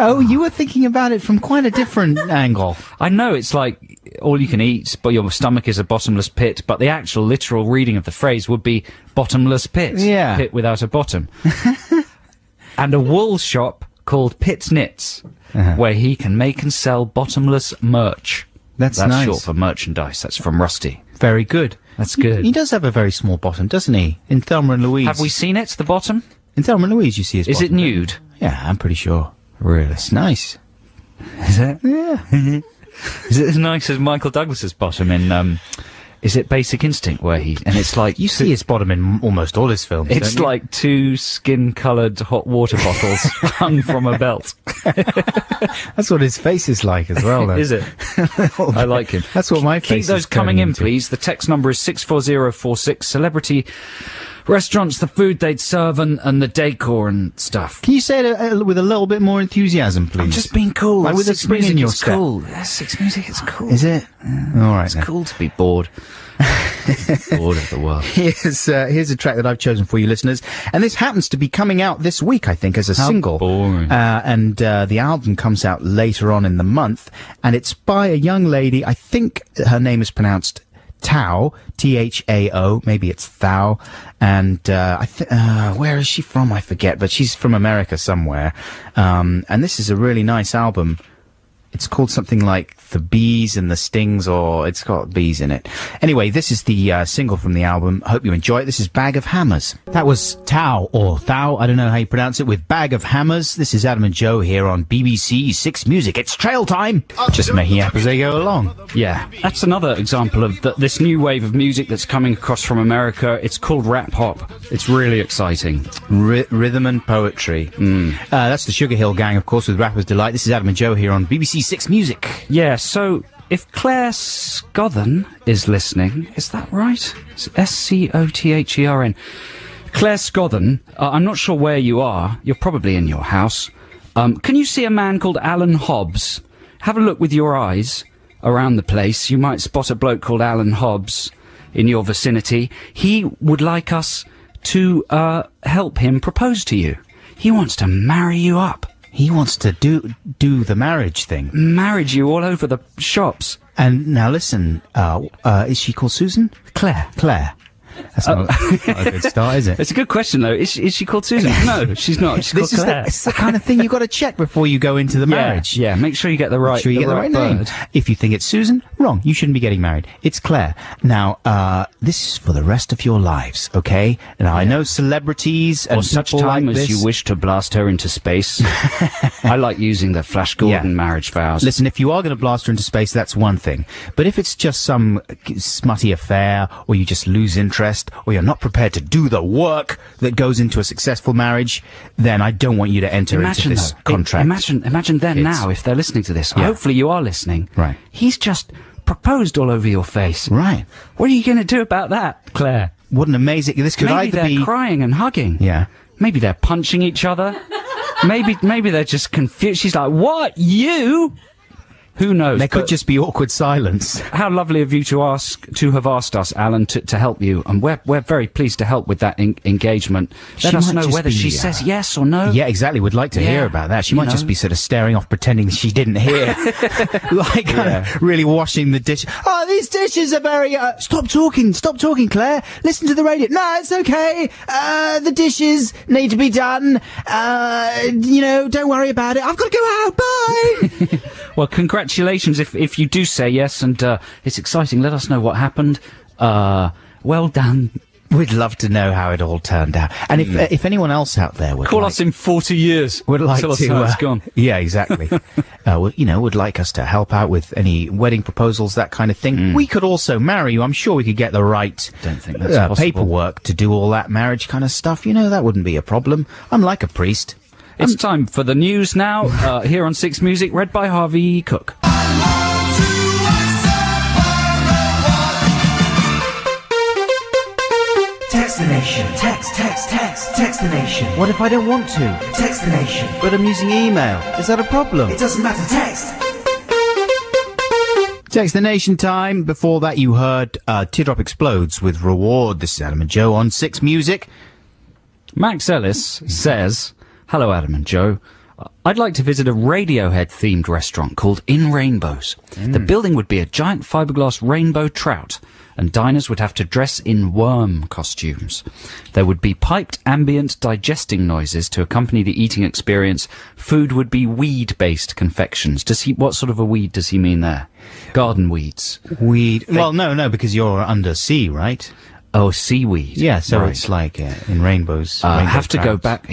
Oh, you were thinking about it from quite a different angle. I know it's like all you can eat, but your stomach is a bottomless pit, but the actual literal reading of the phrase would be bottomless pit. Yeah. Pit without a bottom. And a wool shop called Pitt's Knits, where he can make and sell bottomless merch. That's That's nice. short for merchandise. That's from Rusty. Very good. That's good. He does have a very small bottom, doesn't he? In Thelma and Louise. Have we seen it, the bottom? In Thelma and Louise, you see his Is bottom. it nude? Yeah, I'm pretty sure. Really? It's nice. Is it? Yeah. Is it as nice as Michael Douglas's bottom in, is it Basic Instinct, where and it's like... You see his bottom in almost all his films, It's don't you? like two skin-coloured hot water bottles hung from a belt. That's what his face is like as well, though. Is it? I like him. That's what my face Keep is those coming turning in, into. please. The text number is 64046. Celebrity restaurants, the food they'd serve, and the decor and stuff. Can you say it with a little bit more enthusiasm, please? I'm just being cool. Like with a Six spring music in your is step. cool. Yeah, Six music is cool. Is it? All right, It's then. cool to be bored. Bored of the world. Here's a track that I've chosen for you listeners, and this happens to be coming out this week, I think, as a How single. boring. And the album comes out later on in the month, and it's by a young lady. I think her name is pronounced Thao, Thao. Maybe it's Thao. And where is she from? I forget, but she's from America somewhere. And this is a really nice album. It's called something like The Bees and the Stings, or it's got bees in it. Anyway, this is the single from the album. Hope you enjoy it. This is Bag of Hammers. That was Tao, or Thao, I don't know how you pronounce it, with Bag of Hammers. This is Adam and Joe here on BBC Six Music. It's trail time! Just making it up as they go along. Yeah, that's another example of this new wave of music that's coming across from America. It's called rap hop. It's really exciting. Rhythm and poetry. That's the Sugar Hill Gang, of course, with Rapper's Delight. This is Adam and Joe here on BBC Six Music. Yeah, so if Claire Scothen is listening, is that right? It's Scothen. Claire Scothen, I'm not sure where you are. You're probably in your house. Can you see a man called Alan Hobbs have a look with your eyes around the place. You might spot a bloke called Alan Hobbs in your vicinity. He would like us to help him propose to you. He wants to marry you up. He wants to do the marriage thing. Marriage you all over the shops. And now listen, is she called Susan? Claire. That's not a good start, is it? It's a good question, though. Is she called Susan? No, she's not. She's called Claire. It's the kind of thing you've got to check before you go into the marriage. Yeah, make sure you get the right, Make sure you get the right name. If you think it's Susan, wrong. You shouldn't be getting married. It's Claire. Now, this is for the rest of your lives, okay? Now, I know celebrities and or such people time like as this. you wish to blast her into space. I like using the Flash Gordon marriage vows. Listen, if you are going to blast her into space, that's one thing. But if it's just some smutty affair, or you just lose interest, or you're not prepared to do the work that goes into a successful marriage, then I don't want you to enter into this contract. Imagine them now, if they're listening to this. Yeah. Hopefully you are listening. Right. He's just proposed all over your face. Right. What are you going to do about that, Claire? What an amazing... This could Maybe either they're be... crying and hugging. Yeah. Maybe they're punching each other. Maybe they're just confused. She's like, what? You? Who knows? There could just be awkward silence. How lovely of you to have asked us, Alan, to help you, and we're very pleased to help with that engagement. Let us know whether she says yes or no. Yeah, exactly. We'd like to hear about that. She might just be sort of staring off, pretending she didn't hear, like really washing the dish. Oh, these dishes are very. Stop talking, Claire. Listen to the radio. No, it's okay. The dishes need to be done. Don't worry about it. I've got to go out. Bye. Well, congratulations if you do say yes, and it's exciting. Let us know what happened. Well done. We'd love to know how it all turned out. And if anyone else out there would call us in 40 years, would like tell us to, how it's gone. Yeah, exactly. Would like us to help out with any wedding proposals, that kind of thing. We could also marry you. I'm sure we could get the right Don't think that's possible. paperwork to do all that marriage kind of stuff. That wouldn't be a problem. I'm like a priest. It's time for the news now, here on Six Music, read by Harvey Cook. Text the nation. Text the nation. What if I don't want to? Text the nation. But I'm using email. Is that a problem? It doesn't matter. Text. Text the Nation time. Before that, you heard Teardrop Explodes with Reward. This is Adam and Joe on Six Music. Max Ellis says, hello, Adam and Joe. I'd like to visit a Radiohead-themed restaurant called In Rainbows. The building would be a giant fiberglass rainbow trout, and diners would have to dress in worm costumes. There would be piped ambient digesting noises to accompany the eating experience. Food would be weed-based confections. What sort of a weed does he mean there? Garden weeds. Weed. Well, no, because you're under sea, right? Oh, seaweed. Yeah, so right. it's like in rainbows. I have to go back.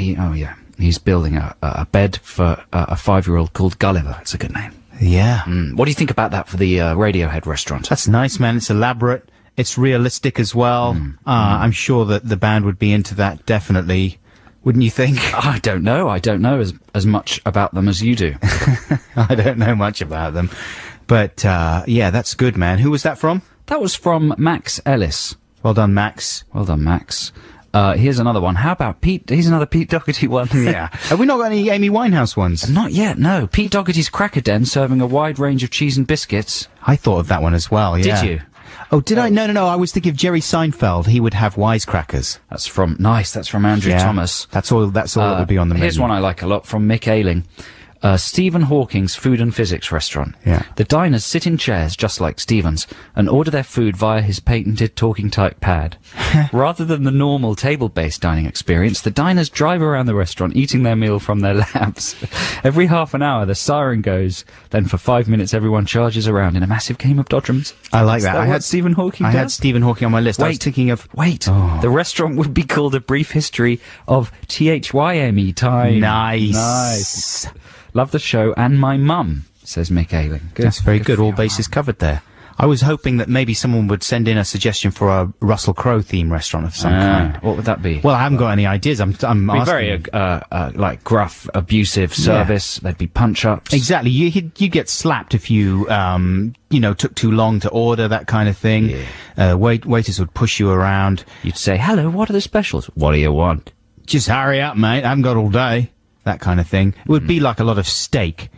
He's building a bed for a 5-year-old called Gulliver. It's a good name. Yeah. What do you think about that for the Radiohead restaurant? That's nice, man. It's elaborate. It's realistic as well. I'm sure that the band would be into that, definitely. Wouldn't you think? I don't know. I don't know as much about them as you do. I don't know much about them. But, yeah, that's good, man. Who was that from? That was from Max Ellis. Well done, Max. Well done, Max. Here's another one. How about Pete? Here's another Pete Doherty one. Yeah. Have we not got any Amy Winehouse ones? Not yet, no. Pete Doherty's Cracker Den serving a wide range of cheese and biscuits. I thought of that one as well, yeah. Did you? Oh, did I? No. I was thinking of Jerry Seinfeld. He would have wisecrackers. That's from Andrew Thomas. That's all that would be on the menu. Here's one I like a lot from Mick Ayling. Stephen Hawking's Food and Physics restaurant. Yeah. The diners sit in chairs just like Stephen's and order their food via his patented talking type pad. Rather than the normal table-based dining experience, the diners drive around the restaurant eating their meal from their laps. Every half an hour the siren goes, then for 5 minutes everyone charges around in a massive game of dodgems. I like that. I had Stephen Hawking. I had Stephen Hawking on my list. I was thinking of the restaurant would be called A Brief History of THYME Time. Nice. Love the show and my mum, says Mick Ayling. Good. That's very good. All bases covered there. I was hoping that maybe someone would send in a suggestion for a Russell Crowe theme restaurant of some kind. What would that be? Well, I haven't got any ideas. I'm asking. Very like gruff, abusive service. There'd be punch-ups. Exactly. You'd get slapped if you took too long to order, that kind of thing. Yeah. Waiters would push you around. You'd say, "Hello, what are the specials? What do you want?" Just hurry up, mate. I haven't got all day. That kind of thing. It would be like a lot of steak.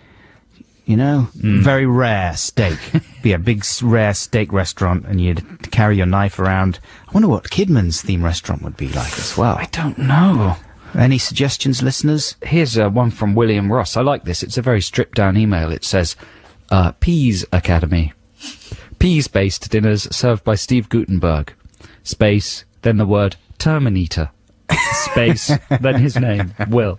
you know? Very rare steak. Be a big, rare steak restaurant, and you'd carry your knife around. I wonder what Kidman's theme restaurant would be like as well. I don't know. Any suggestions, listeners? Here's one from William Ross. I like this. It's a very stripped-down email. It says, Peas Academy. Peas-based dinners served by Steve Gutenberg. Space, then the word Terminator. Space, then his name, Will.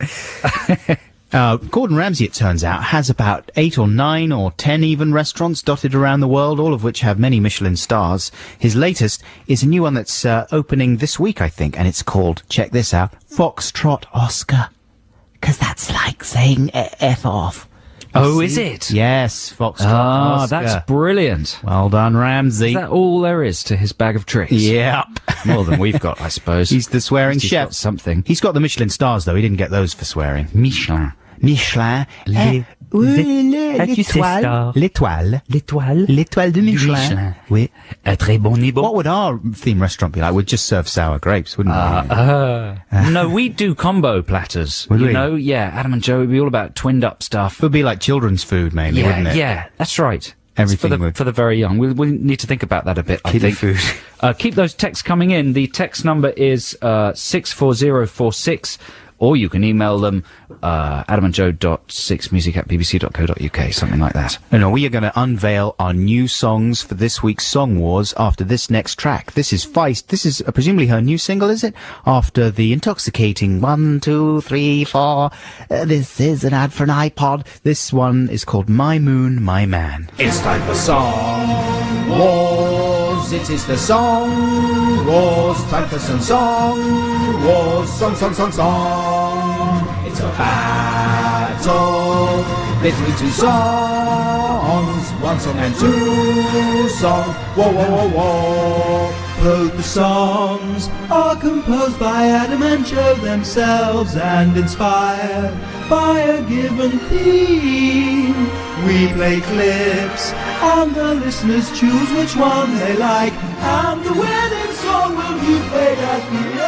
Gordon Ramsay, it turns out, has about 8 or 9 or 10 even restaurants dotted around the world, all of which have many Michelin stars. His latest is a new one that's opening this week, I think, and it's called, check this out, Foxtrot Oscar. 'Cause that's like saying F off. Oh, is it? Yes, Foxtrot Oscar. That's brilliant. Well done, Ramsay. Is that all there is to his bag of tricks? Yep. More than we've got, I suppose. He's the swearing He's chef. got something. He's got the Michelin stars, though. He didn't get those for swearing. Michelin. Michelin. L'étoile. L'étoile. L'étoile. L'étoile de Michelin. Michelin. Oui. A très bon niveau. What would our theme restaurant be like? We'd just serve sour grapes, wouldn't we? No, we do combo platters. Would you we? know, yeah. Adam and Joe would be all about twinned up stuff. It would be like children's food, mainly, wouldn't it? Yeah, that's right. Everything it's would. for the very young. We need to think about that a bit, I Kiddie think. food. Keep those texts coming in. The text number is 64046, or you can email them adamandjoe.6music@bbc.co.uk, something like that. No, we are going to unveil our new songs for this week's Song Wars after this next track. This is Feist. This is presumably her new single, is it? After the intoxicating 1, 2, 3, 4. This is an ad for an iPod. This one is called My Moon, My Man. It's time for Song Wars. It is the Song Wars. Time for some Song Wars. Song, song, song, song. It's a battle between two songs. One song and two songs. Whoa, whoa, whoa, whoa. Both the songs are composed by Adam and Joe themselves and inspired by a given theme. We play clips and the listeners choose which one they like, and the winning song will be played at the end.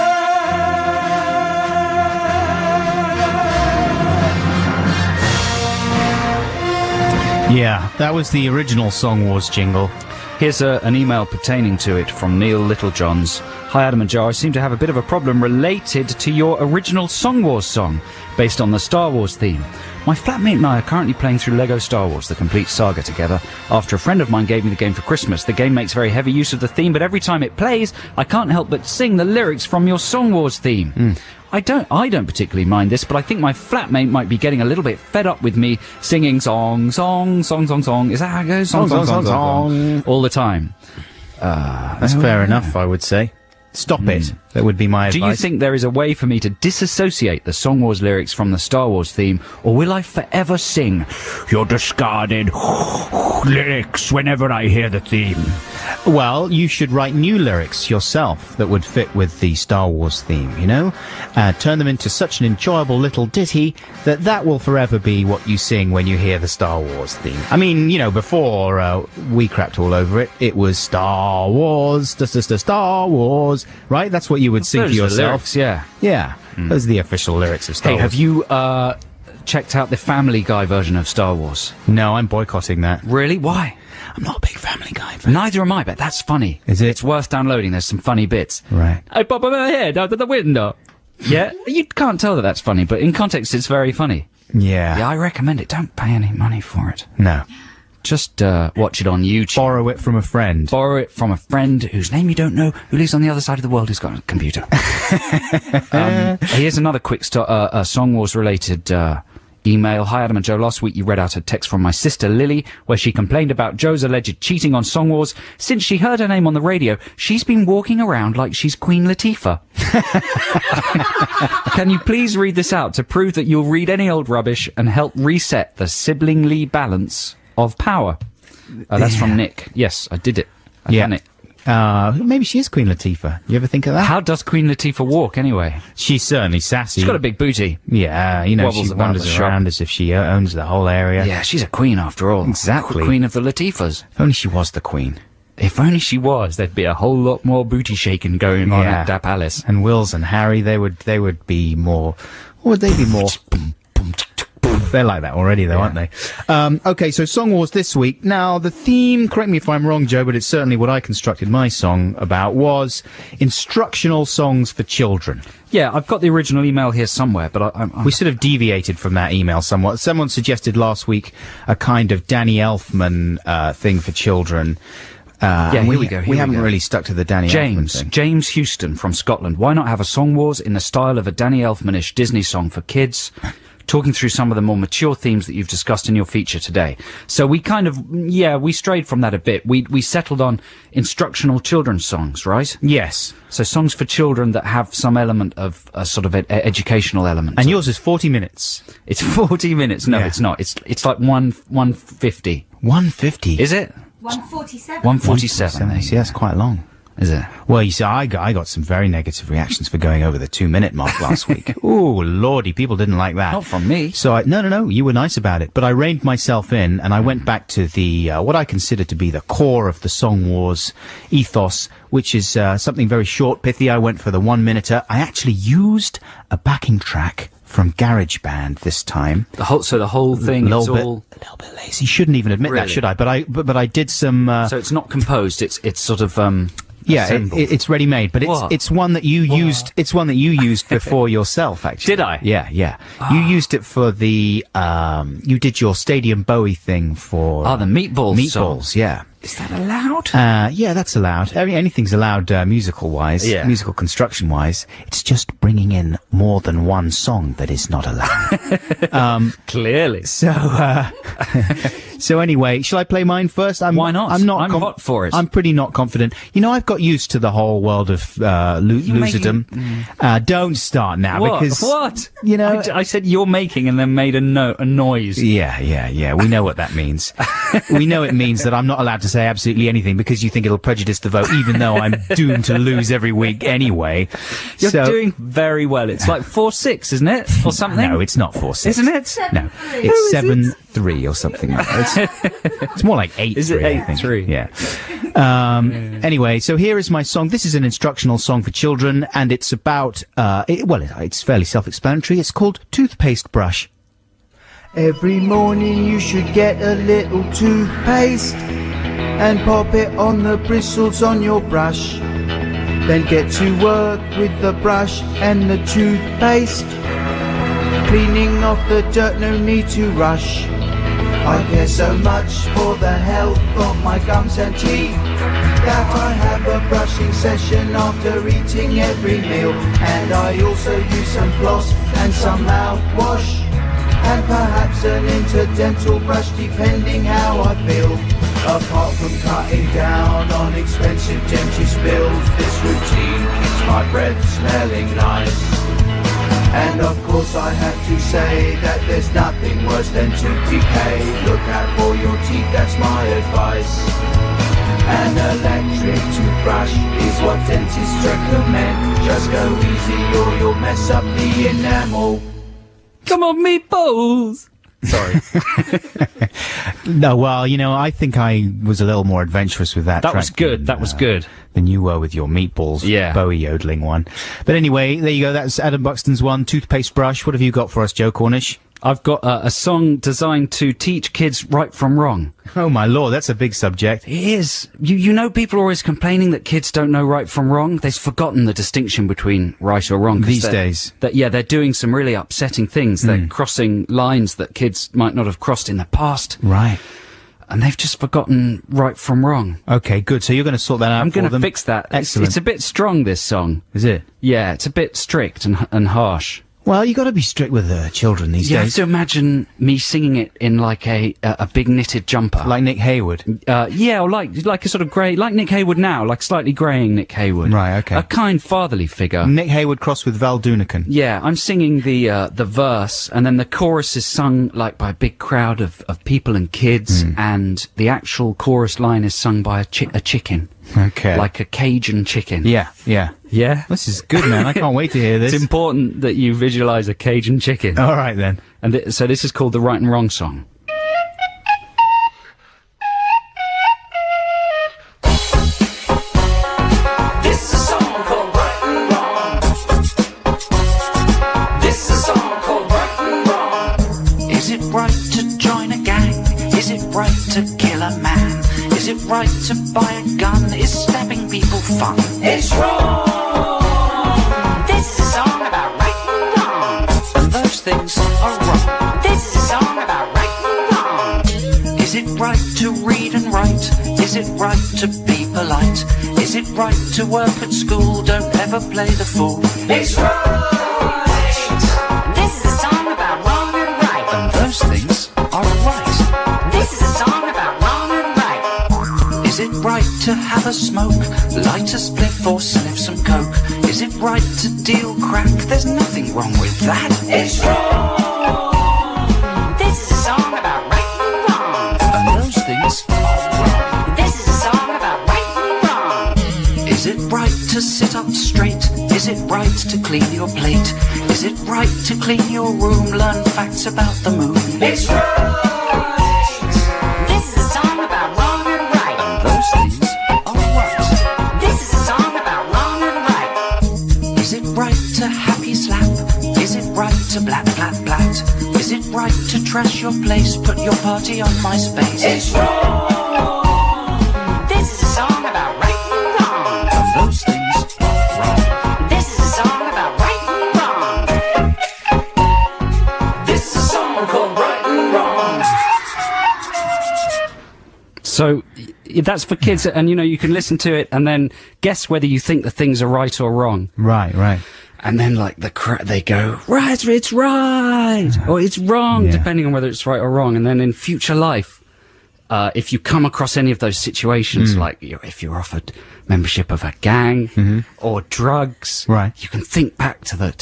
Yeah, that was the original Song Wars jingle. Here's an email pertaining to it from Neil Littlejohns. Hi, Adam and Joe. I seem to have a bit of a problem related to your original Song Wars song, based on the Star Wars theme. My flatmate and I are currently playing through Lego Star Wars, the complete saga, together. After a friend of mine gave me the game for Christmas, the game makes very heavy use of the theme, but every time it plays, I can't help but sing the lyrics from your Song Wars theme. I don't particularly mind this, but I think my flatmate might be getting a little bit fed up with me singing song, song, song, song, song. Is that how it goes? Song, song, song, song. All the time. That's fair enough, I would say. Stop it. That would be my advice. Do you think there is a way for me to disassociate the Song Wars lyrics from the Star Wars theme, or will I forever sing your discarded lyrics whenever I hear the theme? Well, you should write new lyrics yourself that would fit with the Star Wars theme, you know? Turn them into such an enjoyable little ditty that will forever be what you sing when you hear the Star Wars theme. I mean, you know, before we crapped all over it, it was Star Wars, Star Wars, right? That's what you would sing to Those are the yourself. lyrics, yeah. Yeah, those are the official lyrics of Star Hey, Wars. have you checked out the Family Guy version of Star Wars? No, I'm boycotting that. Really? Why? I'm not a big Family Guy fan. Neither am I, but that's funny. Is it? It's worth downloading. There's some funny bits. Right. I pop my head out of the window. Yeah? You can't tell that that's funny, but in context it's very funny. Yeah. Yeah, I recommend it. Don't pay any money for it. No. Just watch it on YouTube. Borrow it from a friend. Borrow it from a friend whose name you don't know, who lives on the other side of the world, who's got a computer. Here's another quick Song Wars related email. Hi, Adam and Joe. Last week you read out a text from my sister Lily, where she complained about Joe's alleged cheating on Song Wars. Since she heard her name on the radio, she's been walking around like she's Queen Latifah. Can you please read this out to prove that you'll read any old rubbish and help reset the siblingly balance of power? That's from Nick. Yes, I did it. I've done it. Maybe she is Queen Latifah. You ever think of that? How does Queen Latifah walk, anyway? She's certainly sassy. She's got a big booty. Yeah, you know, Wobbles she about wanders the shop. around as if she owns the whole area. Yeah, she's a queen after all. Exactly. Queen of the Latifahs. If only she was the queen. If only she was, there'd be a whole lot more booty shaking going on at that palace. And Wills and Harry, they would be more... What would they be more? They're like that already, though, aren't they? Okay, so Song Wars this week. Now, the theme, correct me if I'm wrong, Joe, but it's certainly what I constructed my song about, was instructional songs for children. Yeah, I've got the original email here somewhere, but We sort of deviated from that email somewhat. Someone suggested last week a kind of Danny Elfman thing for children. Here we go. We haven't really stuck to the Danny Elfman thing. James Houston from Scotland. Why not have a Song Wars in the style of a Danny Elfman-ish Disney song for kids? Talking through some of the more mature themes that you've discussed in your feature today. So we kind of, we strayed from that a bit. We settled on instructional children's songs, right? Yes. So songs for children that have some element of a sort of educational element. And yours is 40 minutes. It's 40 minutes. No, Yeah. it's not. It's like 150. 150? Is it? 147. 147. there you See, that's quite long. Is it? Well, you see, I got some very negative reactions for going over the 2-minute mark last week. Ooh, lordy, people didn't like that. Not from me. So no, you were nice about it. But I reined myself in, and I went back to the, what I consider to be the core of the Song Wars ethos, which is, something very short, pithy. I went for the 1-minuter. I actually used a backing track from GarageBand this time. The whole thing is all... A little bit lazy. Shouldn't even admit Really? that, should I? But I did some, So it's not composed. It's sort of yeah, assembled. it's ready-made, but What? it's one that you used. It's one that you used before yourself, actually. Did I? Yeah. You used it for the. You did your Stadium Bowie thing for. the Meatballs. Meatballs, song. yeah. Is that allowed? Yeah, that's allowed. Anything's allowed musical-wise, Yeah. musical construction-wise. It's just bringing in more than one song that is not allowed. Clearly. So anyway, shall I play mine first? Why not? I'm not. I'm hot for it. I'm pretty not confident. You know, I've got used to the whole world of loserdom. Don't start now because What? you know. I said you're making and then made a noise. Yeah. We know what that means. We know it means that I'm not allowed to say absolutely anything because you think it'll prejudice the vote, even though I'm doomed to lose every week anyway. You're doing very well. It's like 4-6, isn't it, or something? No, it's not 4-6. Isn't it? No, it's 7-3 or something like that. It's more like 8-3. Is it I think. 8-3? Yeah. Anyway, so here is my song. This is an instructional song for children, and it's about, it's fairly self-explanatory. It's called Toothpaste Brush. Every morning you should get a little toothpaste and pop it on the bristles on your brush. Then get to work with the brush and the toothpaste, cleaning off the dirt, no need to rush. I care so much for the health of my gums and teeth that I have a brushing session after eating every meal. And I also use some floss and some mouthwash, and perhaps an interdental brush depending how I feel. Apart from cutting down on expensive dentist bills, this routine keeps my breath smelling nice. And of course I have to say that there's nothing worse than tooth decay. Look out for your teeth, that's my advice. An electric toothbrush is what dentists recommend. Just go easy or you'll mess up the enamel. Come on, Meatballs! Sorry. No, well, you know, I think I was a little more adventurous with that. That track was good. than, That was good. Than you were with your Meatballs Bowie yodeling one. But anyway, there you go. That's Adam Buxton's one, Toothpaste Brush. What have you got for us, Joe Cornish? I've got a song designed to teach kids right from wrong. Oh, my Lord, that's a big subject. It is. You know, people are always complaining that kids don't know right from wrong. They've forgotten the distinction between right or wrong. These days. They're doing some really upsetting things. They're crossing lines that kids might not have crossed in the past. Right. And they've just forgotten right from wrong. Okay, good. So you're going to sort that out I'm for them? going to fix that. Excellent. It's a bit strong, this song. Is it? Yeah, it's a bit strict and harsh. Well, you got to be strict with the children these You have days. to imagine me singing it in like a big knitted jumper. Like Nick Hayward. Yeah, or like a sort of grey, like Nick Hayward now, like slightly greying Nick Hayward. Right, okay. A kind fatherly figure. Nick Hayward crossed with Val Doonican. Yeah, I'm singing the verse, and then the chorus is sung like by a big crowd of people and kids, and the actual chorus line is sung by a chicken. Okay. Like a Cajun chicken. Yeah. Yeah? This is good, man. I can't wait to hear this. It's important that you visualise a Cajun chicken. All right, then. And so this is called the Right and Wrong song. This is a song called Right and Wrong. This is a song called Right and Wrong. Is it to buy a gun? Is stabbing people fun? It's wrong. This is a song about right and wrong, and those things are wrong. This is a song about right and wrong. Is it right to read and write? Is it right to be polite? Is it right to work at school? Don't ever play the fool. It's right. This is a song about wrong and right, and those things are right. This is a song about wrong and right. Is it right to have a smoke, light a spliff or sniff some coke? Is it right to deal crack? There's nothing wrong with that. It's wrong. This is a song about right and wrong, and those things are wrong. This is a song about right and wrong. Is it right to sit up straight? Is it right to clean your plate? Is it right to clean your room? Learn facts about the moon. It's right. This is a song about wrong and right, and those things are right. This is a song about wrong and right. Is it right to happy slap? Is it right to blat blat blat? Is it right to trash your place? Put your party on MySpace. It's wrong. This is a song about right and wrong, and those things are wrong. This is a song about right and wrong. This is a song called Right and Wrong. So that's for kids, and you can listen to it and then guess whether you think the things are right or wrong. Right, right. And then, like, they go, right, it's right, or it's wrong, Yeah. depending on whether it's right or wrong. And then in future life, if you come across any of those situations, like if you're offered membership of a gang or drugs, Right. you can think back to the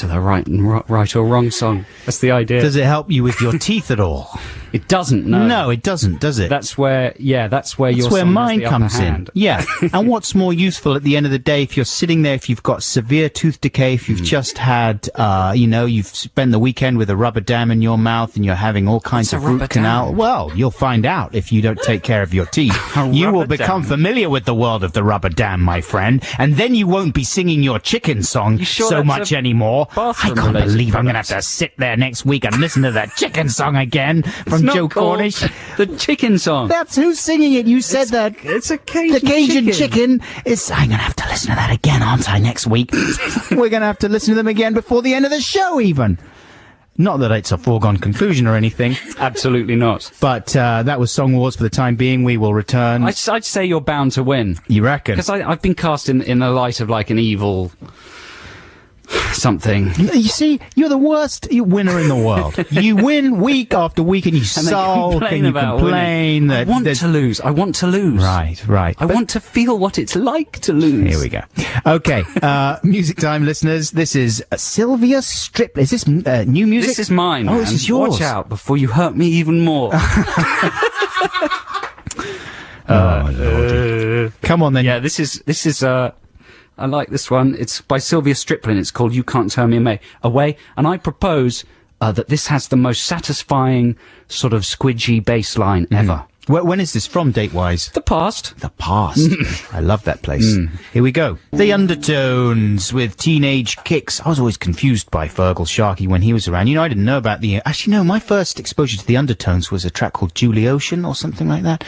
right or wrong song. That's the idea. Does it help you with your teeth at all? It doesn't, no. No, it doesn't, does it? That's where your That's song where has mine the upper comes in. hand. Yeah. And what's more useful at the end of the day, if you're sitting there, if you've got severe tooth decay, if you've just had, you've spent the weekend with a rubber dam in your mouth and you're having all kinds What's of a root rubber canal, dam? well, you'll find out if you don't take care of your teeth. You will rubber become dam. familiar with the world of the rubber dam, my friend, and then you won't be singing your chicken song sure so that's much a anymore. I bathroom can't related believe I'm going to product? have to sit there next week and listen to that chicken song again from It's not Joe called Cornish. the chicken song. That's who's singing it. You said that. It's a Cajun The Cajun chicken. chicken is. I'm going to have to listen to that again, aren't I, next week? We're going to have to listen to them again before the end of the show, even. Not that it's a foregone conclusion or anything, Absolutely not. but that was Song Wars for the time being. We will return. I'd say you're bound to win. You reckon? Because I've been cast in the light of like an evil something. You see, you're the worst winner in the world. You win week after week and you And they sulk complain and you about complain winning. that I want there's- to lose. I want to lose. Right, right. I want to feel what it's like to lose. Here we go. Okay, music time, listeners. This is Sylvia Strip. Is this new music? This is mine. Oh, man. this is yours. Watch out before you hurt me even more. Come on then. Yeah, this is I like this one. It's by Sylvia Striplin. It's called You Can't Turn Me Away. And I propose that this has the most satisfying sort of squidgy bass line ever. When is this from, date-wise? The past. The past. I love that place. Here we go. The Undertones with Teenage Kicks. I was always confused by Fergal Sharkey when he was around. I didn't know about the... Actually, no, my first exposure to the Undertones was a track called Julie Ocean or something like that.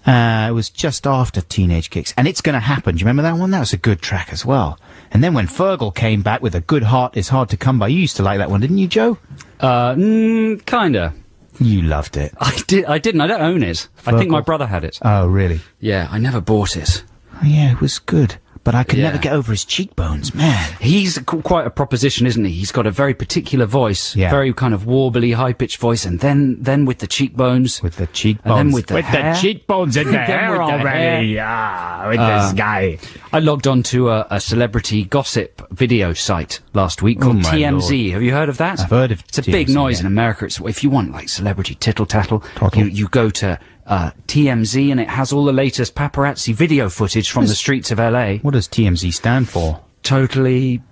It was just after Teenage Kicks. And It's Gonna Happen. Do you remember that one? That was a good track as well. And then when Fergal came back with A Good Heart Is Hard to Come By, you used to like that one, didn't you, Joe? Kinda. You loved it. I didn't. I don't own it. I think my brother had it. Oh, really? Yeah, I never bought it. Oh, yeah, it was good. But I could Yeah. never get over his cheekbones, man. He's quite a proposition, isn't he? He's got a very particular voice, Yeah. very kind of warbly, high-pitched voice, and then with the cheekbones, With the cheekbones. and then with the hair. cheekbones and the Then hair with the already. With this guy. I logged on to a celebrity gossip video site last week called my TMZ. Lord. Have you heard of that? I've heard of It's a big TMZ, noise yeah. in America. It's, if you want like celebrity tittle-tattle, Tattle. you go to TMZ, and it has all the latest paparazzi video footage from the streets of LA. What does TMZ stand for? Totally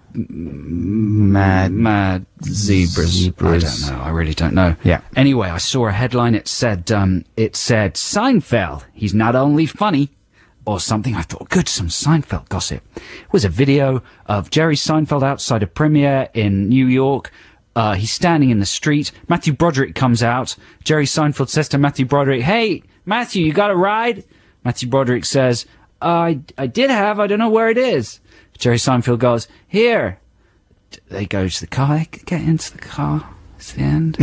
Mad zebras. I don't know. I really don't know. Yeah. Anyway, I saw a headline. It said Seinfeld. He's not only funny, or something. I thought, good, some Seinfeld gossip. It was a video of Jerry Seinfeld outside a premiere in New York. He's standing in the street. Matthew Broderick comes out. Jerry Seinfeld says to Matthew Broderick, "Hey, Matthew, you got a ride?" Matthew Broderick says, I did have, I don't know where it is. Jerry Seinfeld goes, here. They go to the car, they get into the car. It's the end.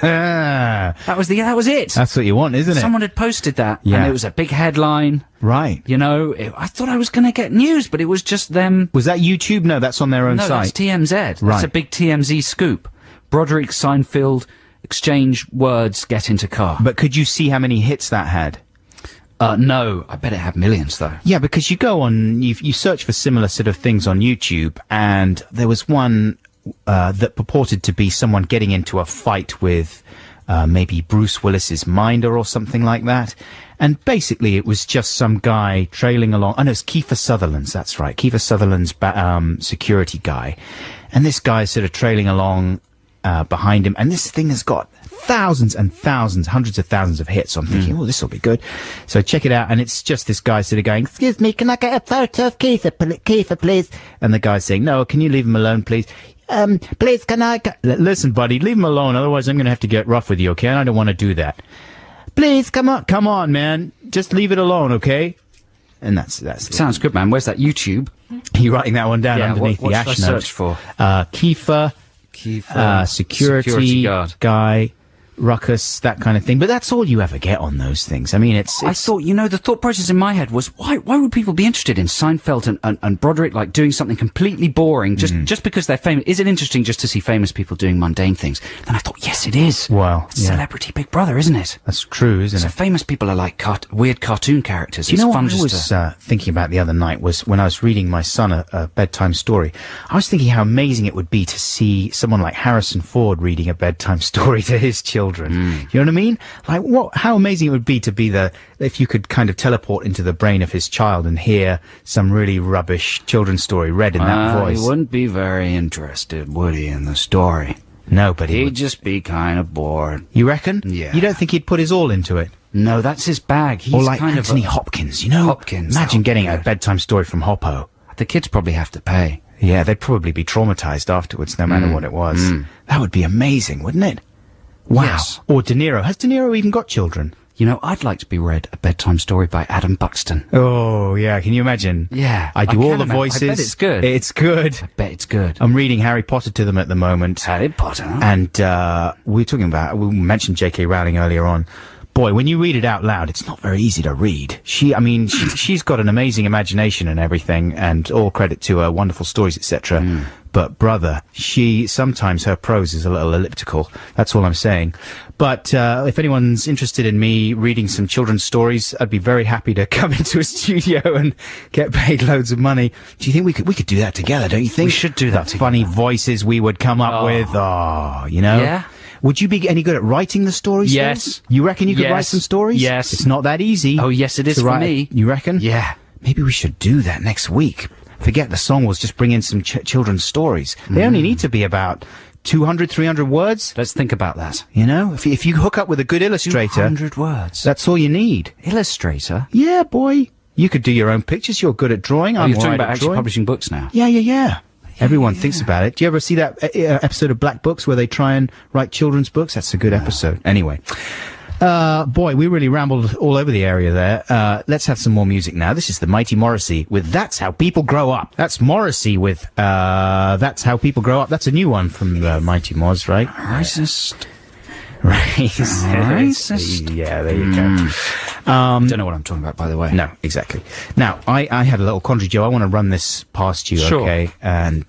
that was it. That's what you want, isn't it? Someone had posted that, Yeah. and it was a big headline. Right. You know, I thought I was going to get news, but it was just them. Was that YouTube? No, that's on their own No, site. that's TMZ. Right. That's a big TMZ scoop. Broderick, Seinfeld, exchange words, get into car. But could you see how many hits that had? No, I bet it had millions, though. Yeah, because you go on, you search for similar sort of things on YouTube, and there was one that purported to be someone getting into a fight with maybe Bruce Willis's minder or something like that. And basically it was just some guy trailing along. Oh, no, it's Kiefer Sutherland's, that's right. Kiefer Sutherland's security guy. And this guy's sort of trailing along behind him. And this thing has got thousands and thousands, hundreds of thousands of hits. So I'm thinking, oh, this will be good. So check it out. And it's just this guy sort of going, excuse me, can I get a photo of Kiefer, please? And the guy's saying, no, can you leave him alone, please? Please, can I... Listen, buddy, leave him alone. Otherwise, I'm going to have to get rough with you, okay? And I don't want to do that. Please, come on, man. Just leave it alone, okay? And that's Sounds good, man. Where's that YouTube? You writing that one down underneath what the ash should I notes. search for? Kiefer, security guard guy, ruckus, that kind of thing. But that's all you ever get on those things. I mean, it's I thought, the thought process in my head was, why would people be interested in Seinfeld and Broderick, like, doing something completely boring just because they're famous? Is it interesting just to see famous people doing mundane things? Then I thought, yes, it is. Well, It's Celebrity Big Brother, isn't it? that's true, isn't So it? famous people are like weird cartoon characters. Do you know what fun I just was to... thinking about the other night was when I was reading my son a bedtime story. I was thinking how amazing it would be to see someone like Harrison Ford reading a bedtime story to his children. You know what I mean? Like, how amazing it would be to be if you could kind of teleport into the brain of his child and hear some really rubbish children's story read in that voice. He wouldn't be very interested, would he, in the story? No, but He'd just be kind of bored. You reckon? Yeah. You don't think he'd put his all into it? No, that's his bag. He's Or like kind Anthony of Hopkins, you know? Hopkins. Imagine Oh, getting a God. bedtime story from Hoppo. The kids probably have to pay. Yeah, they'd probably be traumatized afterwards, no matter what it was. That would be amazing, wouldn't it? Wow. Yes. Or De Niro. Has De Niro even got children? I'd like to be read a bedtime story by Adam Buxton. Oh, yeah. Can you imagine? Yeah, I do I all can the imagine. voices. I bet it's good. It's good. I bet it's good. I'm reading Harry Potter to them at the moment. Harry Potter. And we mentioned J.K. Rowling earlier on. Boy, when you read it out loud, it's not very easy to read. She's got an amazing imagination and everything, and all credit to her wonderful stories, etc. But brother, sometimes her prose is a little elliptical. That's all I'm saying. But if anyone's interested in me reading some children's stories, I'd be very happy to come into a studio and get paid loads of money. Do you think we could do that together? Don't you think? We should do that The together. funny voices we would come up with. Oh, Yeah. Would you be any good at writing the stories? Yes. Then? You reckon you could Yes. write some stories? Yes. It's not that easy. Oh, yes, it is to for write. me. You reckon? Yeah. Maybe we should do that next week. Forget the song. We'll just bring in some children's stories. They only need to be about 200, 300 words. Let's think about that. You know, if you hook up with a good illustrator, 200 words. that's all you need. Illustrator? Yeah, boy. You could do your own pictures. You're good at drawing. Oh, I'm you're talking all right about at actually drawing. publishing books now. Yeah. Everyone thinks about it. Do you ever see that episode of Black Books where they try and write children's books? That's a good episode. Anyway. Boy, we really rambled all over the area there. Let's have some more music now. This is the Mighty Morrissey with That's How People Grow Up. That's Morrissey with That's How People Grow Up. That's a new one from the Mighty Moz, right? Racist. Racist. Yeah, there you go. Don't know what I'm talking about, by the way. No, exactly. Now, I had a little quandary, Joe. I want to run this past you, Sure. okay? And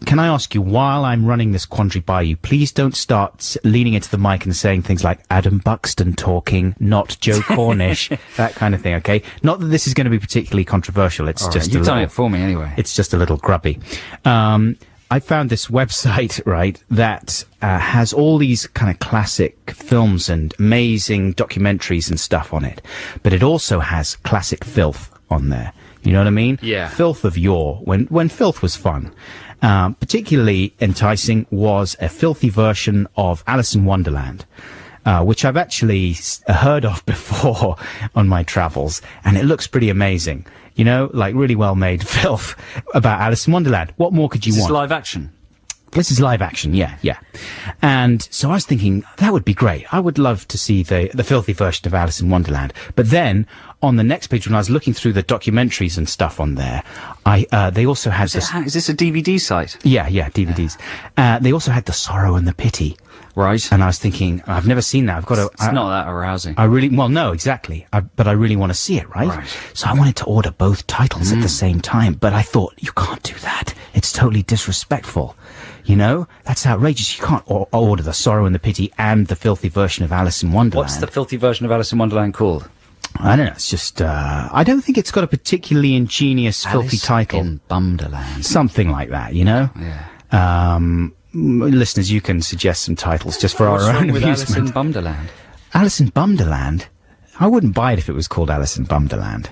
can I ask you, while I'm running this quandary by you, please don't start leaning into the mic and saying things like Adam Buxton talking, not Joe Cornish, that kind of thing, okay? Not that this is going to be particularly controversial. It's All right, just you've a done little, it for me anyway. it's just a little grubby. I found this website, right, that has all these kind of classic films and amazing documentaries and stuff on it. But it also has classic filth on there. You know what I mean? Yeah. Filth of yore, when filth was fun. Particularly enticing was a filthy version of Alice in Wonderland, which I've actually heard of before on my travels, and it looks pretty amazing. You know, like really well-made filth about Alice in Wonderland. What more could you Is this want? live action? This is live action, yeah. And so I was thinking, that would be great. I would love to see the filthy version of Alice in Wonderland. But then, on the next page, when I was looking through the documentaries and stuff on there, they also had this... Is this a DVD site? Yeah, DVDs. They also had The Sorrow and the Pity. Right. And I was thinking, I've never seen that. I've got to... It's not that arousing. No, exactly. But I really want to see it, right? So I wanted to order both titles at the same time, but I thought, you can't do that. It's totally disrespectful. You know? That's outrageous. You can't order The Sorrow and the Pity and the filthy version of Alice in Wonderland. What's the filthy version of Alice in Wonderland called? I don't know. It's just, I don't think it's got a particularly ingenious, filthy title. In Bumderland. Something like that, you know? Yeah. Listeners, you can suggest some titles just for our own with Alice in amusement. Bumderland? Alice in Bumderland? I wouldn't buy it if it was called Alice in Bumderland.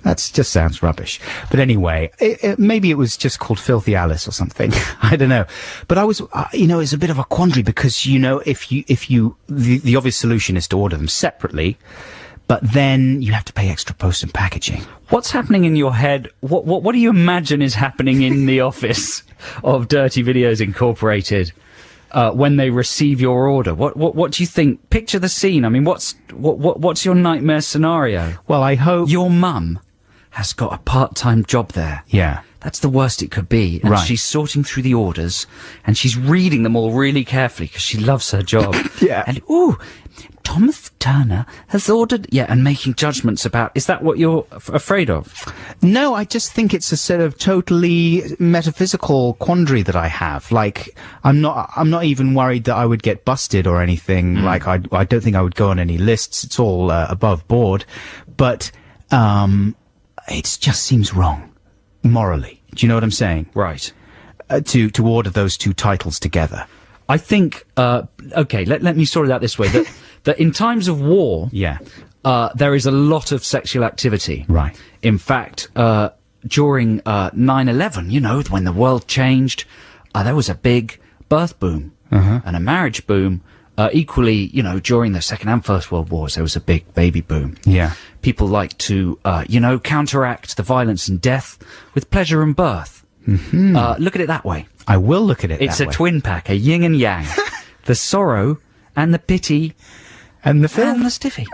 That just sounds rubbish. But anyway, maybe it was just called Filthy Alice or something. I don't know. But I was, it's a bit of a quandary because, the obvious solution is to order them separately, but then you have to pay extra post and packaging. What's happening in your head? What do you imagine is happening in the office of Dirty Videos Incorporated when they receive your order? What do you think? Picture the scene. I mean, what's your nightmare scenario? Well, I hope your mum has got a part-time job there. Yeah. That's the worst it could be. And Right. she's sorting through the orders and she's reading them all really carefully because she loves her job. Yeah. And, Thomas Turner has ordered... Yeah, and making judgments about... Is that what you're afraid of? No, I just think it's a sort of totally metaphysical quandary that I have. Like, I'm not even worried that I would get busted or anything. Like, I don't think I would go on any lists. It's all above board. But, it just seems wrong. Morally. Do you know what I'm saying? Right. To order those two titles together. I think... okay, let me sort it out this way. That in times of war... Yeah. There is a lot of sexual activity. Right. In fact, during 9/11, when the world changed, there was a big birth boom and a marriage boom. Equally, during the Second and First World Wars, there was a big baby boom. Yeah. People like to, counteract the violence and death with pleasure and birth. Mm-hmm. Look at it that way. I will look at it It's that a way. twin pack, a yin and yang. The sorrow and the pity And the film. and the stiffy.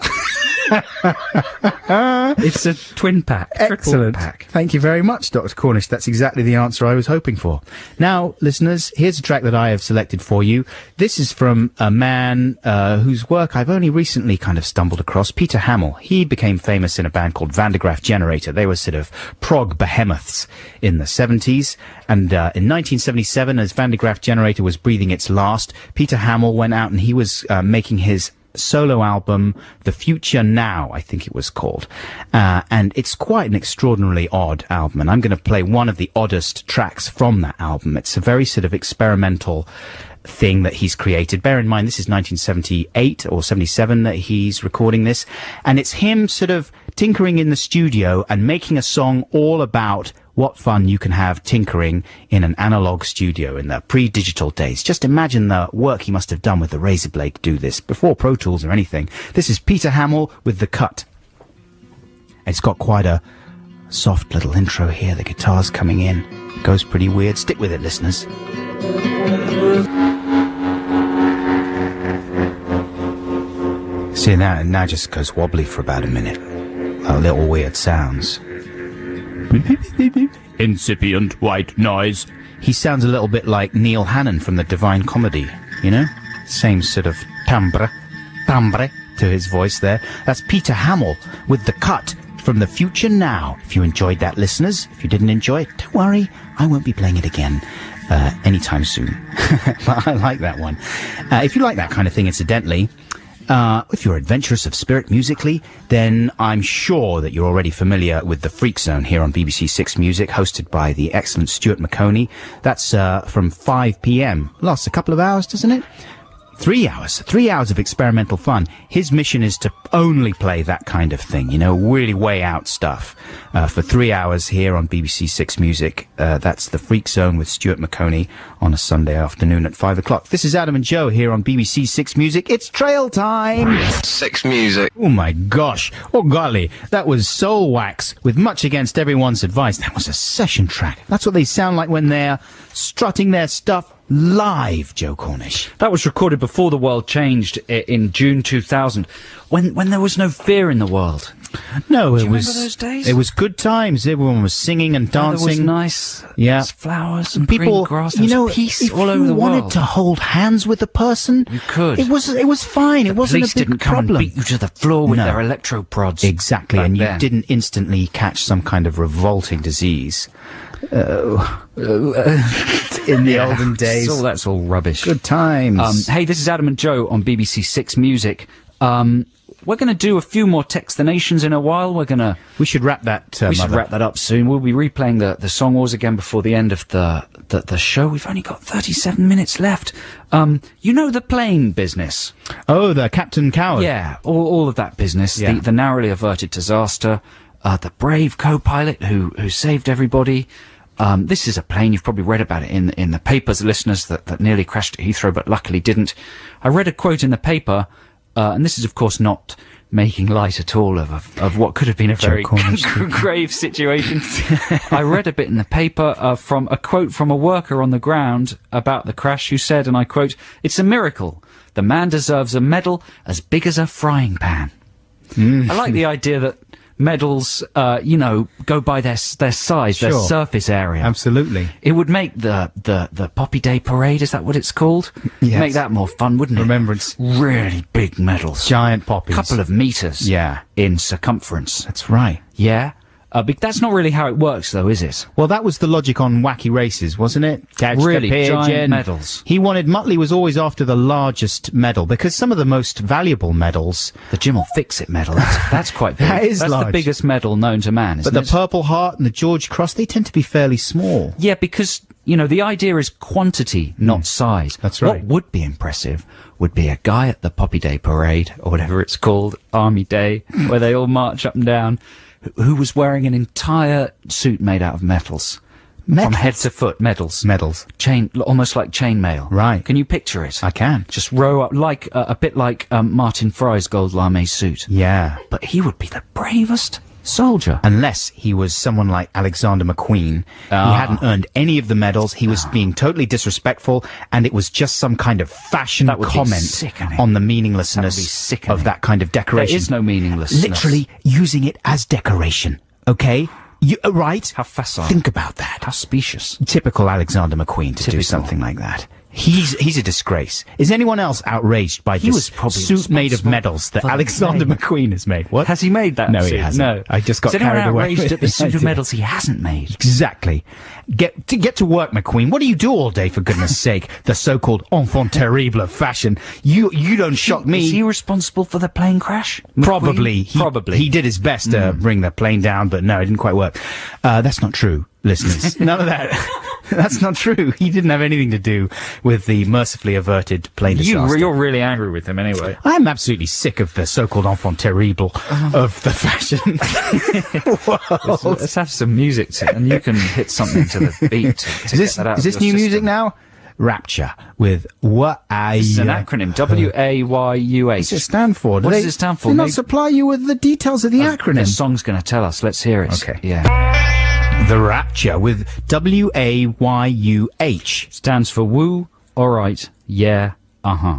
It's a twin pack. Triple Excellent. pack. Thank you very much, Dr. Cornish. That's exactly the answer I was hoping for. Now, listeners, here's a track that I have selected for you. This is from a man whose work I've only recently kind of stumbled across, Peter Hamill. He became famous in a band called Van de Graaff Generator. They were sort of prog behemoths in the 70s. And in 1977, as Van de Graaff Generator was breathing its last, Peter Hamill went out and he was making his solo album, The Future Now, I think it was called. And it's quite an extraordinarily odd album, and I'm going to play one of the oddest tracks from that album. It's a very sort of experimental thing that he's created. Bear in mind, this is 1978 or 77 that he's recording this, and it's him sort of tinkering in the studio and making a song all about what fun you can have tinkering in an analog studio in the pre-digital days. Just imagine the work he must have done with the razor blade to do this, before Pro Tools or anything. This is Peter Hamill with The Cut. It's got quite a soft little intro here. The guitar's coming in. It goes pretty weird. Stick with it, listeners. See, that now just goes wobbly for about a minute. Little weird sounds. Incipient white noise. He sounds a little bit like Neil Hannon from the Divine Comedy, Same sort of timbre to his voice there. That's Peter Hamill with The Cut from The Future Now. If you enjoyed that, listeners, if you didn't enjoy it, don't worry, I won't be playing it again anytime soon. But I like that one. If you like that kind of thing, incidentally, if you're adventurous of spirit musically, then I'm sure that you're already familiar with the Freak Zone here on BBC Six Music, hosted by the excellent Stuart McConey. That's from 5 p.m. Lasts a couple of hours, doesn't it? 3 hours. 3 hours of experimental fun. His mission is to only play that kind of thing, really way out stuff. For 3 hours here on BBC Six Music. That's the Freak Zone with Stuart McConey on a Sunday afternoon at 5 o'clock. This is Adam and Joe here on BBC Six Music. It's trail time! Six Music. Oh my gosh. Oh golly. That was Soul Wax with Much Against Everyone's Advice. That was a session track. That's what they sound like when they're strutting their stuff live, Joe Cornish. That was recorded before the world changed in June 2000, when there was no fear in the world. No, it you was. remember those days? It was good times. Everyone was singing and dancing. It was nice. Yeah. There's flowers and People, green grass. you There know, was peace if all over you the wanted world. to hold hands with a person, You could. It was fine. It wasn't Police a big didn't come problem. and beat you to the floor with No. their electroprods. Exactly, back and you then. didn't instantly catch some kind of revolting disease. In the olden days. That's all rubbish. Good times. Hey, this is Adam and Joe on BBC Six Music. We're going to do a few more Text the Nations in a while. We should wrap that. We should wrap that up soon. We'll be replaying the Song Wars again before the end of the show. We've only got 37 minutes left. You know the plane business? Oh, the Captain Coward. Yeah, all of that business. Yeah. The narrowly averted disaster. The brave co-pilot who saved everybody. This is a plane, you've probably read about it in the papers, listeners, that nearly crashed at Heathrow, but luckily didn't. I read a quote in the paper, and this is, of course, not making light at all of what could have been a very grave situation. I read a bit in the paper from a quote from a worker on the ground about the crash who said, and I quote, "It's a miracle. The man deserves a medal as big as a frying pan." I like the idea that medals, go by their size, their Sure. surface area. Absolutely. It would make the Poppy Day Parade, is that what it's called? Yes. Make that more fun, wouldn't it? Remembrance. Really big medals. Giant poppies. Couple of meters. Yeah. In circumference. That's right. Yeah. But that's not really how it works, though, is it? Well, that was the logic on Wacky Races, wasn't it? Catch Really, the pigeon. giant medals. Muttley was always after the largest medal, because some of the most valuable medals... The Jim will fix it medal. That's quite big. That is That's large. the biggest medal known to man, isn't But it? the Purple Heart and the George Cross, they tend to be fairly small. Yeah, because, the idea is quantity, not size. That's right. What would be impressive would be a guy at the Poppy Day Parade, or whatever it's called, Army Day, where they all march up and down, who was wearing an entire suit made out of metals. From head to foot, medals. Medals. Almost like chainmail. Right. Can you picture it? I can. Just row up, like a bit like Martin Fry's gold lame suit. Yeah. But he would be the bravest soldier. Unless he was someone like Alexander McQueen. He hadn't earned any of the medals. He was being totally disrespectful, and it was just some kind of fashion That would be comment sickening. on the That would be meaninglessness sickening. of that kind of decoration. There is no meaninglessness. Literally using it as decoration. Okay? Right? How facile. Think about that. How specious. Typical Alexander McQueen to do Typical. something like that. He's a disgrace. Is anyone else outraged by He was this probably suit made of responsible medals that for the Alexander plane. McQueen has made? What? Has he made that No, he suit? hasn't. No. I just got Is anyone carried away outraged with at the the suit of idea. medals he hasn't made? Exactly. Get to work, McQueen. What do you do all day, for goodness sake? The so-called enfant terrible of fashion. You don't shock me. Is he responsible for the plane crash? Probably. McQueen? Probably. He did his best to bring the plane down, but no, it didn't quite work. That's not true, listeners. None of that. That's not true. He didn't have anything to do with the mercifully averted plane disaster. You're really angry with him anyway. I'm absolutely sick of the so-called enfant terrible of the fashion world. Let's have some music, and you can hit something to the beat. To Is get that out this of your new music system. now? Rapture with what I. It's an acronym. WAYUH. What does it stand for? What does it stand for? Did not Maybe- supply you with the details of the acronym. The song's going to tell us. Let's hear it. Okay. Yeah. The Rapture with WAYUH. Stands for woo, alright, yeah, uh-huh.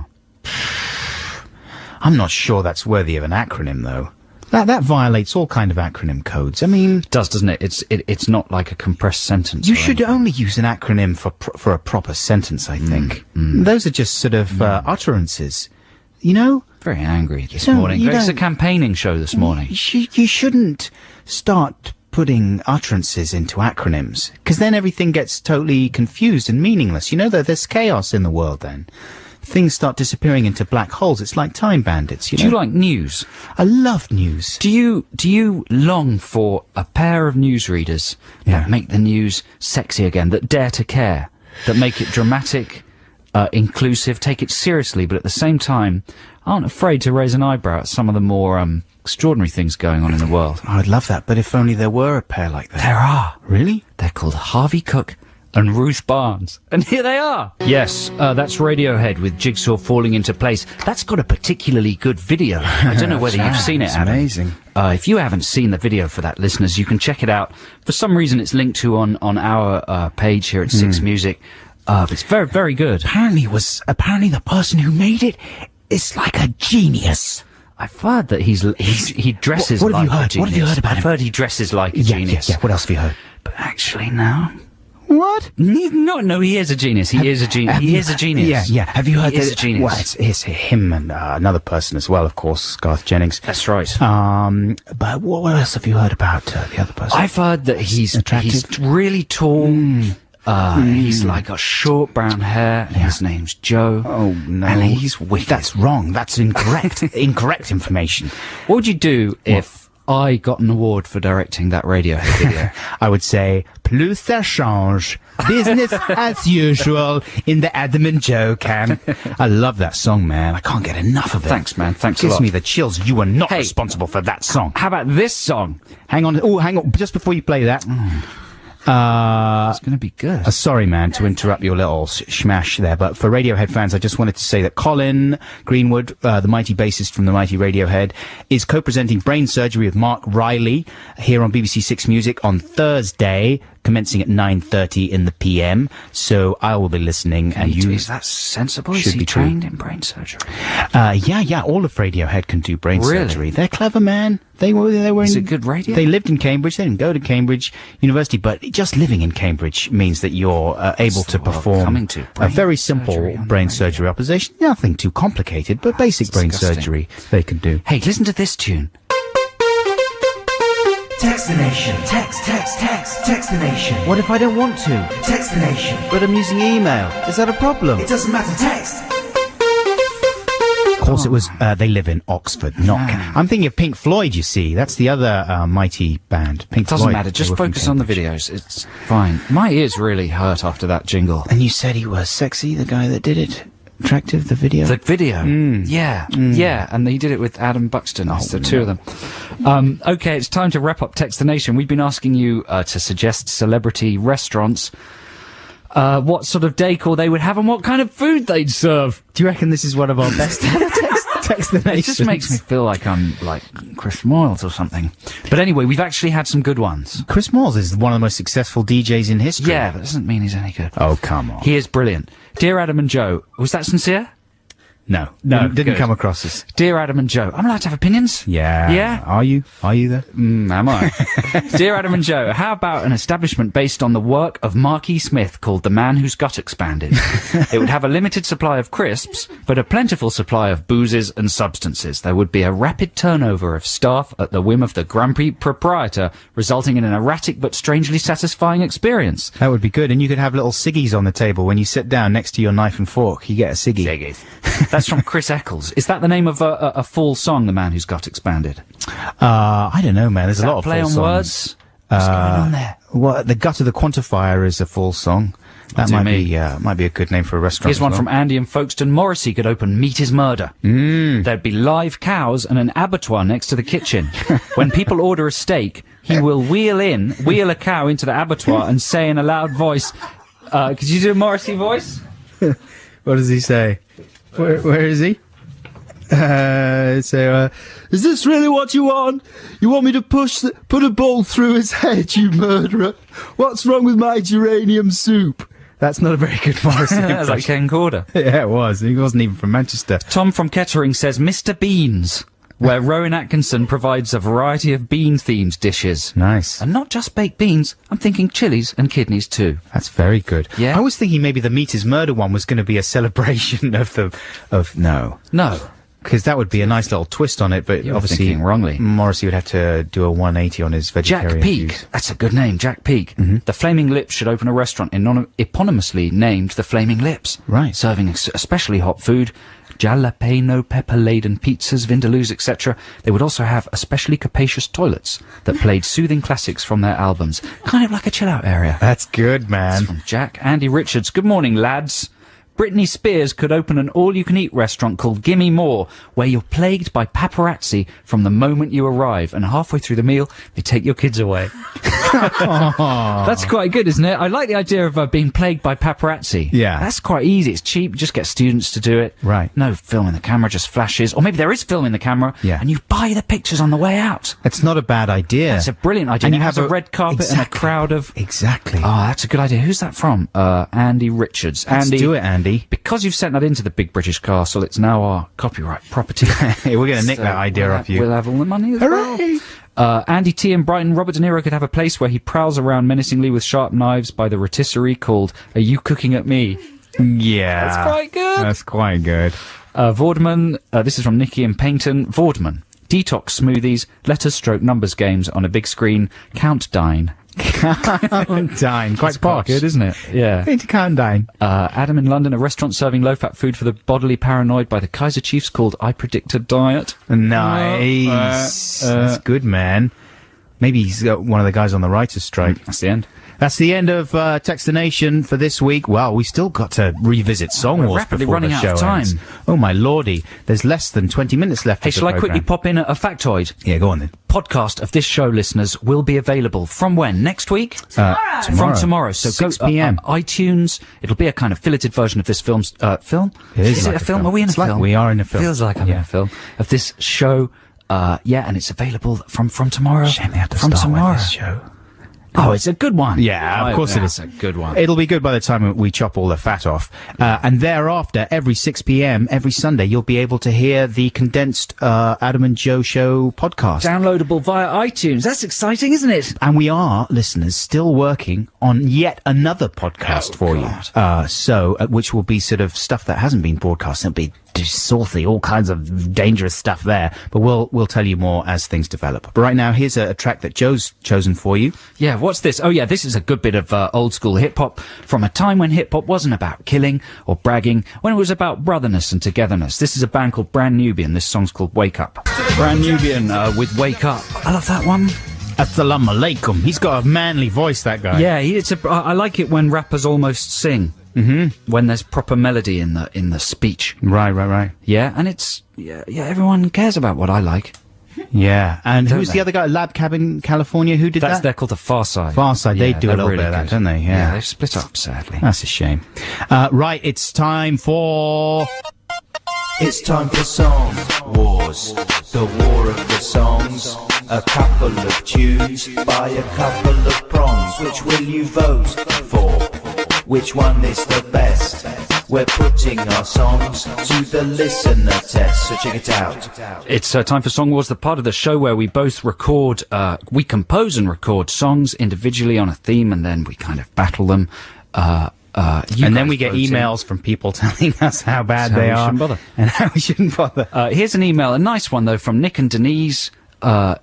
I'm not sure that's worthy of an acronym, though. That violates all kind of acronym codes. I mean, It does, doesn't it? It's not like a compressed sentence. you or should anything. only use an acronym for a proper sentence, I think. Those are just sort of utterances. You know? Very angry this don't- morning. you It's a don't- campaigning show this morning. You shouldn't start putting utterances into acronyms, because then everything gets totally confused and meaningless. You know that there's chaos in the world then. Things start disappearing into black holes. It's like time bandits, you know? Do you like news? I love news. Do you long for a pair of newsreaders Yeah. that make the news sexy again, that dare to care, that make it dramatic, inclusive, take it seriously, but at the same time aren't afraid to raise an eyebrow at some of the more extraordinary things going on in the world? I'd love that, but if only there were a pair like that. There are. Really? They're called Harvey Cook and Ruth Barnes. And here they are. Yes, that's Radiohead with Jigsaw falling into place. That's got a particularly good video. I don't know whether you've seen it, It's Adam. amazing. If you haven't seen the video for that, listeners, you can check it out. For some reason, it's linked to on our page here at Six Music. It's very, very good. Apparently the person who made it is like a genius. I've heard that he dresses What have you like heard? a genius. What have you heard about I've him? heard he dresses like a genius. Yeah. What else have you heard? But actually, no. What? No, he is a genius. He is a genius. He is a genius. Yeah. Have you heard He is a genius. Well, it's him and another person as well, of course, Garth Jennings. That's right. But what else have you heard about the other person? I've heard that he's Attractive? really tall. He's like got short brown hair. His name's Joe. Oh, no. And he's wicked. That's wrong. That's incorrect. Incorrect information. What would you do if I got an award for directing that Radiohead video? I would say, plus ça change. Business as usual in the Adam and Joe camp. I love that song, man. I can't get enough of it. Thanks, man. Thanks a Gives lot. me the chills. You were not Hey. responsible for that song. How about this song? Hang on. Oh, hang on. Just before you play that. It's going to be good. Sorry, man, to interrupt your little smash there, but for Radiohead fans, I just wanted to say that Colin Greenwood, the mighty bassist from the mighty Radiohead, is co-presenting Brain Surgery with Mark Riley here on BBC Six Music on Thursday, commencing at 9:30 in the PM. So I will be listening, and you. Is that sensible? should Is he be true. trained in brain surgery? Yeah. All of Radiohead can do brain Really? surgery. They're clever, man. They were. Is in, it good radio? They lived in Cambridge. They didn't go to Cambridge University, but just living in Cambridge means that you're able to the world perform coming to. a Brain very surgery simple on the brain radio. surgery operation. Nothing too complicated, but basic brain disgusting. surgery they can do. Hey, listen to this tune. Text the nation. Text the nation. What if I don't want to? Text the nation. But I'm using email. Is that a problem? It doesn't matter, text. Of course, it was. They live in Oxford, not. I'm thinking of Pink Floyd. You see, that's the other mighty band. Pink Doesn't Floyd. matter. They Just were from focus on the Cambridge. videos. It's fine. My ears really hurt after that jingle. And you said he was sexy, the guy that did it? Attractive, the video? The video. Yeah. And he did it with Adam Buxton. It's the two of them. Okay, it's time to wrap up Text the Nation. We've been asking you to suggest celebrity restaurants, what sort of decor they would have and what kind of food they'd serve. Do you reckon this is one of our best text the nation? It just makes me feel like I'm like Chris Moyles or something. But anyway, we've actually had some good ones. Chris Moyles is one of the most successful DJs in history. Yeah, but it doesn't mean he's any good. Oh, come on. He is brilliant. Dear Adam and Joe, was that sincere? No, No, didn't good. come across as. Dear Adam and Joe, I'm allowed to have opinions? Yeah. Yeah? Are you there? Am I? Dear Adam and Joe, how about an establishment based on the work of Marquis Smith called The Man Whose Gut Expanded? It would have a limited supply of crisps, but a plentiful supply of boozes and substances. There would be a rapid turnover of staff at the whim of the grumpy proprietor, resulting in an erratic but strangely satisfying experience. That would be good. And you could have little ciggies on the table when you sit down next to your knife and fork. You get a ciggy. That's from Chris Eccles. Is that the name of a full song, The Man Whose Gut Expanded? I don't know, man. There's Is a that lot of play full on songs. words? What's going on there? Well, the Gut of the Quantifier is a full song. That do might be a good name for a restaurant. Here's as one well. from Andy in Folkestone. Morrissey could open Meat is Murder. There'd be live cows and an abattoir next to the kitchen. When people order a steak, he will wheel a cow into the abattoir and say in a loud voice, could you do a Morrissey voice? What does he say? Where is he? Is this really what you want? You want me to put a bowl through his head, you murderer? What's wrong with my geranium soup? That's not a very good Morrissey That's like impression. Ken Corder. Yeah, it was. He wasn't even from Manchester. Tom from Kettering says Mr. Beans, where Rowan Atkinson provides a variety of bean-themed dishes. Nice. And not just baked beans, I'm thinking chilies and kidneys too. That's very good. Yeah? I was thinking maybe the Meat is Murder one was going to be a celebration no. No. Because that would be a nice little twist on it, but You're obviously thinking wrongly. Morrissey would have to do a 180 on his vegetarian Jack Peak. views. That's a good name, Jack Peak. The Flaming Lips should open a restaurant eponymously named The Flaming Lips. Right. Serving especially hot food, jalapeno pepper-laden pizzas, vindaloos, etc. They would also have especially capacious toilets that played soothing classics from their albums. Kind of like a chill-out area. That's good, man. From Jack. Andy Richards. Good morning, lads. Britney Spears could open an all-you-can-eat restaurant called Gimme More, where you're plagued by paparazzi from the moment you arrive, and halfway through the meal, they take your kids away. That's quite good, isn't it? I like the idea of being plagued by paparazzi. Yeah. That's quite easy. It's cheap. Just get students to do it. Right. No film in the camera, just flashes. Or maybe there is film in the camera, Yeah. and you buy the pictures on the way out. It's not a bad idea. That's a brilliant idea. And And you it has have a red carpet and a crowd of... Exactly. Oh, that's a good idea. Who's that from? Andy Richards. Let's Andy, do it, Andy. because you've sent that into the Big British Castle, it's now our copyright property. Hey, we're going to nick that idea off you. We'll have all the money as Hooray! well. Andy T in Brighton. Robert De Niro could have a place where he prowls around menacingly with sharp knives by the rotisserie called Are You Cooking at Me? Yeah. That's quite good. That's quite good. Vorderman, this is from Nikki in Paynton. Vorderman, detox smoothies, letters stroke numbers games on a big screen, count dine. Dine. Quite posh. Good, isn't it? Yeah. Need to count dine. Adam in London, a restaurant serving low-fat food for the bodily paranoid by the Kaiser Chiefs called I Predict a Diet. Nice. That's good, man. Maybe he's got one of the guys on the writer's strike. That's the end. That's the end of Textination for this week. Well, we still got to revisit Song We're Wars rapidly before running the out show of time. ends. Oh, my lordy. There's less than 20 minutes left Hey, of the shall I quickly programme. pop in a factoid? Yeah, go on then. Podcast of this show, listeners, will be available from when? Next week? From tomorrow. So 6 go p.m. iTunes. It'll be a kind of filleted version of this film's film. It is it like a film? Are we in a It's like film? we are in a film. Feels like I'm in Yeah. a film of this show. And it's available from tomorrow. Shame they have to from start tomorrow. with this show. Oh, it's a good one. Yeah, of course it It's is. a good one. It'll be good by the time we chop all the fat off. And thereafter, every 6 p.m., every Sunday, you'll be able to hear the condensed Adam and Joe Show podcast. Downloadable via iTunes. That's exciting, isn't it? And we are, listeners, still working on yet another podcast for you. Which will be sort of stuff that hasn't been broadcast. It'll be saucy, all kinds of dangerous stuff there. But we'll tell you more as things develop. But right now, here's a track that Joe's chosen for you. Yeah, what's this? Oh, yeah, this is a good bit of old school hip hop from a time when hip hop wasn't about killing or bragging, when it was about brotherness and togetherness. This is a band called Brand Nubian. This song's called Wake Up. Brand Nubian with Wake Up. I love that one. Assalamu alaikum. He's got a manly voice, that guy. Yeah, I like it when rappers almost sing. Mm-hmm. When there's proper melody in the speech. Right. Yeah, and it's everyone cares about what I like. Yeah, and Don't who's they? the other guy? Lab Cabin, California. Who did that? They're called the Far Side. Far Side, they do a they're little bit of that, good. don't they? Yeah. They've split up, sadly. That's a shame. Right, it's time for... It's time for Song Wars, the war of the songs. A couple of tunes by a couple of prongs. Which will you vote for? Which one is the best? We're putting our songs to the listener test, so check it out. It's time for Song Wars, the part of the show where we both record, we compose and record songs individually on a theme, and then we kind of battle them. And then we get emails from people telling us how bad how they we are shouldn't bother. and how we shouldn't bother. Here's an email, a nice one though, from Nick and Denise.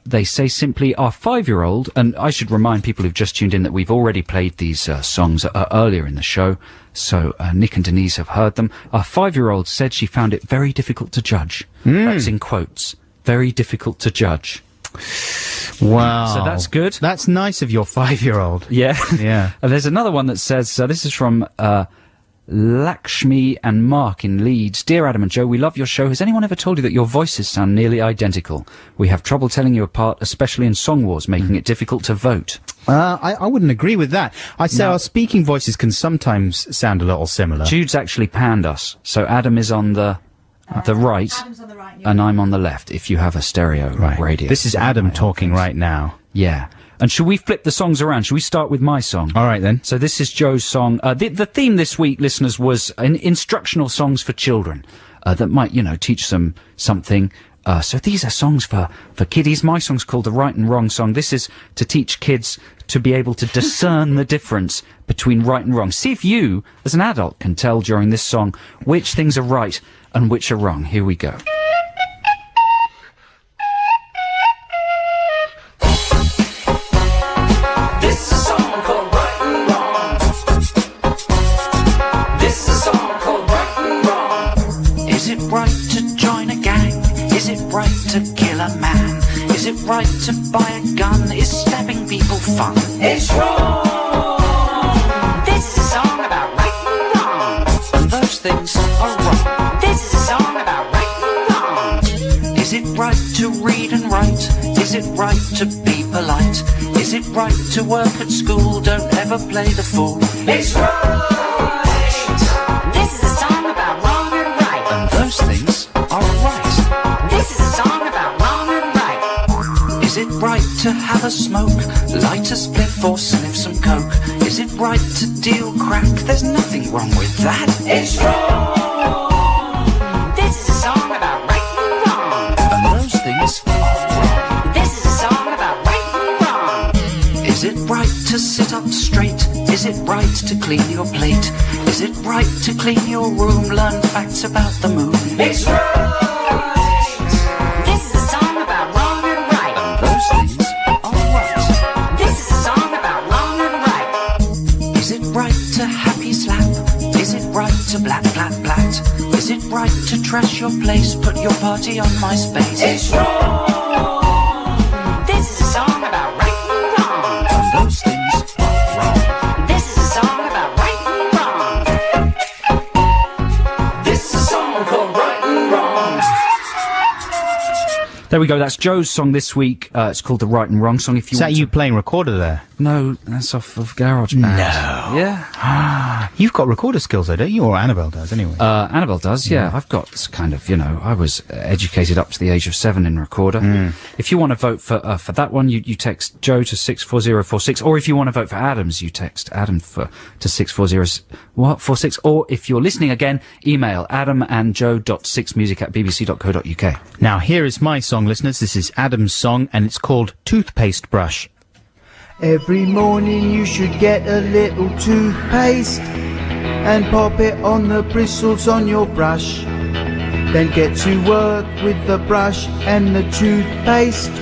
They say simply, our 5-year-old, and I should remind people who've just tuned in that we've already played these songs earlier in the show, so Nick and Denise have heard them. Our 5-year-old said she found it very difficult to judge. That's in quotes. Very difficult to judge. Wow. So that's good. That's nice of your 5-year-old. Yeah. Yeah. And there's another one that says, this is from Lakshmi and Mark in Leeds. Dear Adam and Joe, we love your show. Has anyone ever told you that your voices sound nearly identical? We have trouble telling you apart, especially in Song Wars, making it difficult to vote. I wouldn't agree with that. I'd say our speaking voices can sometimes sound a little similar. Jude's actually panned us. So Adam is on the right, Adam's on the right. You're and I'm on the left, if you have a stereo radio. This is Adam talking right now. Yeah. And should we flip the songs around? Should we start with my song? All right, then. So this is Joe's song. The theme this week, listeners, was instructional songs for children that might, teach them something. So these are songs for kiddies. My song's called The Right and Wrong Song. This is to teach kids to be able to discern the difference between right and wrong. See if you, as an adult, can tell during this song which things are right and which are wrong. Here we go. This is a song called Right and Wrong. This is a song called Right and Wrong. Is it right to join a gang? Is it right to kill a man? Is it right to buy a gun? Is stabbing people fun? It's wrong. This is a song about right and wrong. And those things to read and write? Is it right to be polite? Is it right to work at school? Don't ever play the fool. It's right! This is a song about wrong and right. And those things are right. This is a song about wrong and right. Is it right to have a smoke? Light a spliff or sniff some coke? Is it right to deal crack? There's nothing wrong with that. It's wrong. This is a song about right and wrong. And those things are wrong. This is a song about right and wrong. Is it right to sit up straight? Is it right to clean your plate? Is it right to clean your room? Learn facts about the moon. It's right. This is a song about wrong and right. And those things are right. This is a song about wrong and right. Is it right to happy slap? Is it right to blat blat blat? Is it right to trash your place? Put your party on MySpace. It's wrong. This is a song about right and wrong. And those things are wrong. This is a song about right and wrong. This is a song called Right and Wrong. There we go. That's Joe's song this week. It's called the Right and Wrong song. If you Is that want you to... playing recorder there? No, that's off of GarageBand. No. Yeah. You've got recorder skills, though, don't you? Or Annabelle does, anyway. Annabelle does, yeah. I've got kind of, I was educated up to the age of 7 in recorder. If you want to vote for that one, you text Joe to 64046, or if you want to vote for Adams, you text Adam to 64046, or if you're listening again, email adamandjoe.6music@bbc.co.uk. Now, here is my song, listeners. This is Adam's song, and it's called Toothpaste Brush. Every morning you should get a little toothpaste and pop it on the bristles on your brush. Then get to work with the brush and the toothpaste,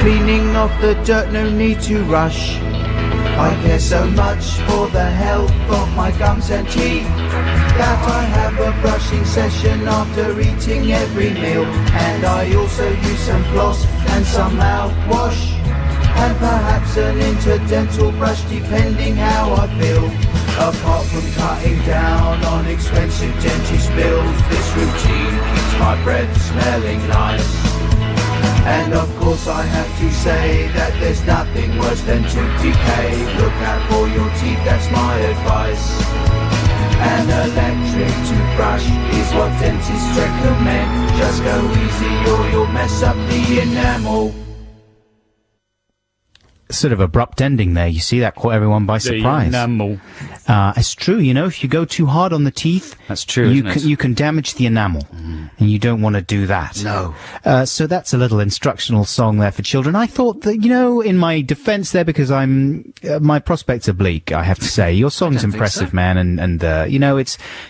cleaning off the dirt, no need to rush. I care so much for the health of my gums and teeth that I have a brushing session after eating every meal. And I also use some floss and some mouthwash, and perhaps an interdental brush depending how I feel. Apart from cutting down on expensive dentist bills, this routine keeps my breath smelling nice. And of course I have to say that there's nothing worse than tooth decay. Look out for your teeth, that's my advice. An electric toothbrush is what dentists recommend. Just go easy or you'll mess up the enamel. Sort of abrupt ending there. You see, that caught everyone by surprise. Enamel. It's true, if you go too hard on the teeth, That's true, you can damage the enamel, and you don't want to do that. No. So that's a little instructional song there for children. I thought that, in my defense there, because my prospects are bleak, I have to say. Your song's impressive, so. man, and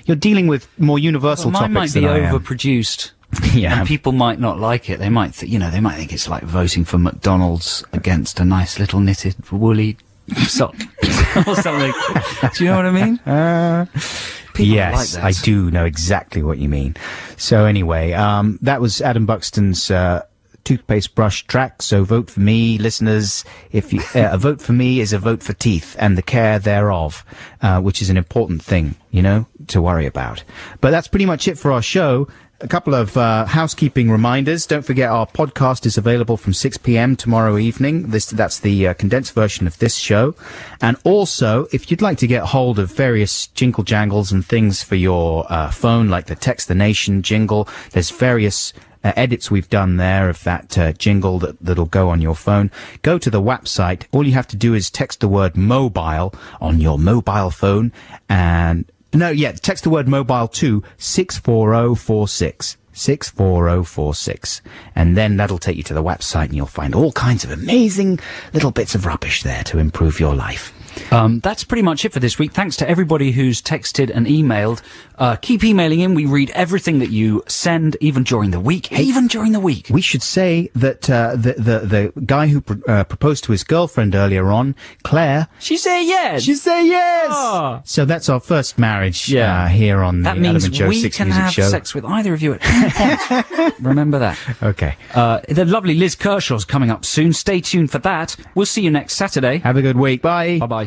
you're dealing with more universal Mine topics might be than I am. overproduced. Yeah. And people might not like it. They might think it's like voting for McDonald's against a nice little knitted woolly sock or something. Do you know what I mean? People Yes, like I that. do know exactly what you mean. So anyway, that was Adam Buxton's toothpaste brush track. So vote for me, listeners. If you, a vote for me is a vote for teeth and the care thereof, which is an important thing, to worry about. But that's pretty much it for our show. A couple of housekeeping reminders. Don't forget our podcast is available from 6 p.m. tomorrow evening. That's the condensed version of this show. And also, if you'd like to get hold of various jingle jangles and things for your phone, like the Text the Nation jingle, there's various edits we've done there of that jingle that'll go on your phone. Go to the website. All you have to do is text the word mobile on your mobile phone text the word mobile to 64046. 64046. And then that'll take you to the website and you'll find all kinds of amazing little bits of rubbish there to improve your life. That's pretty much it for this week. Thanks to everybody who's texted and emailed. Keep emailing in. We read everything that you send, even during the week. We should say that the guy who proposed to his girlfriend earlier on, Claire, She said yes. Oh. So that's our first marriage here on That the means Adam and Joe we 6 can Music have Show. sex with either of you at any point. Remember that. Okay. The lovely Liz Kershaw's coming up soon. Stay tuned for that. We'll see you next Saturday. Have a good week. Bye. Bye-bye.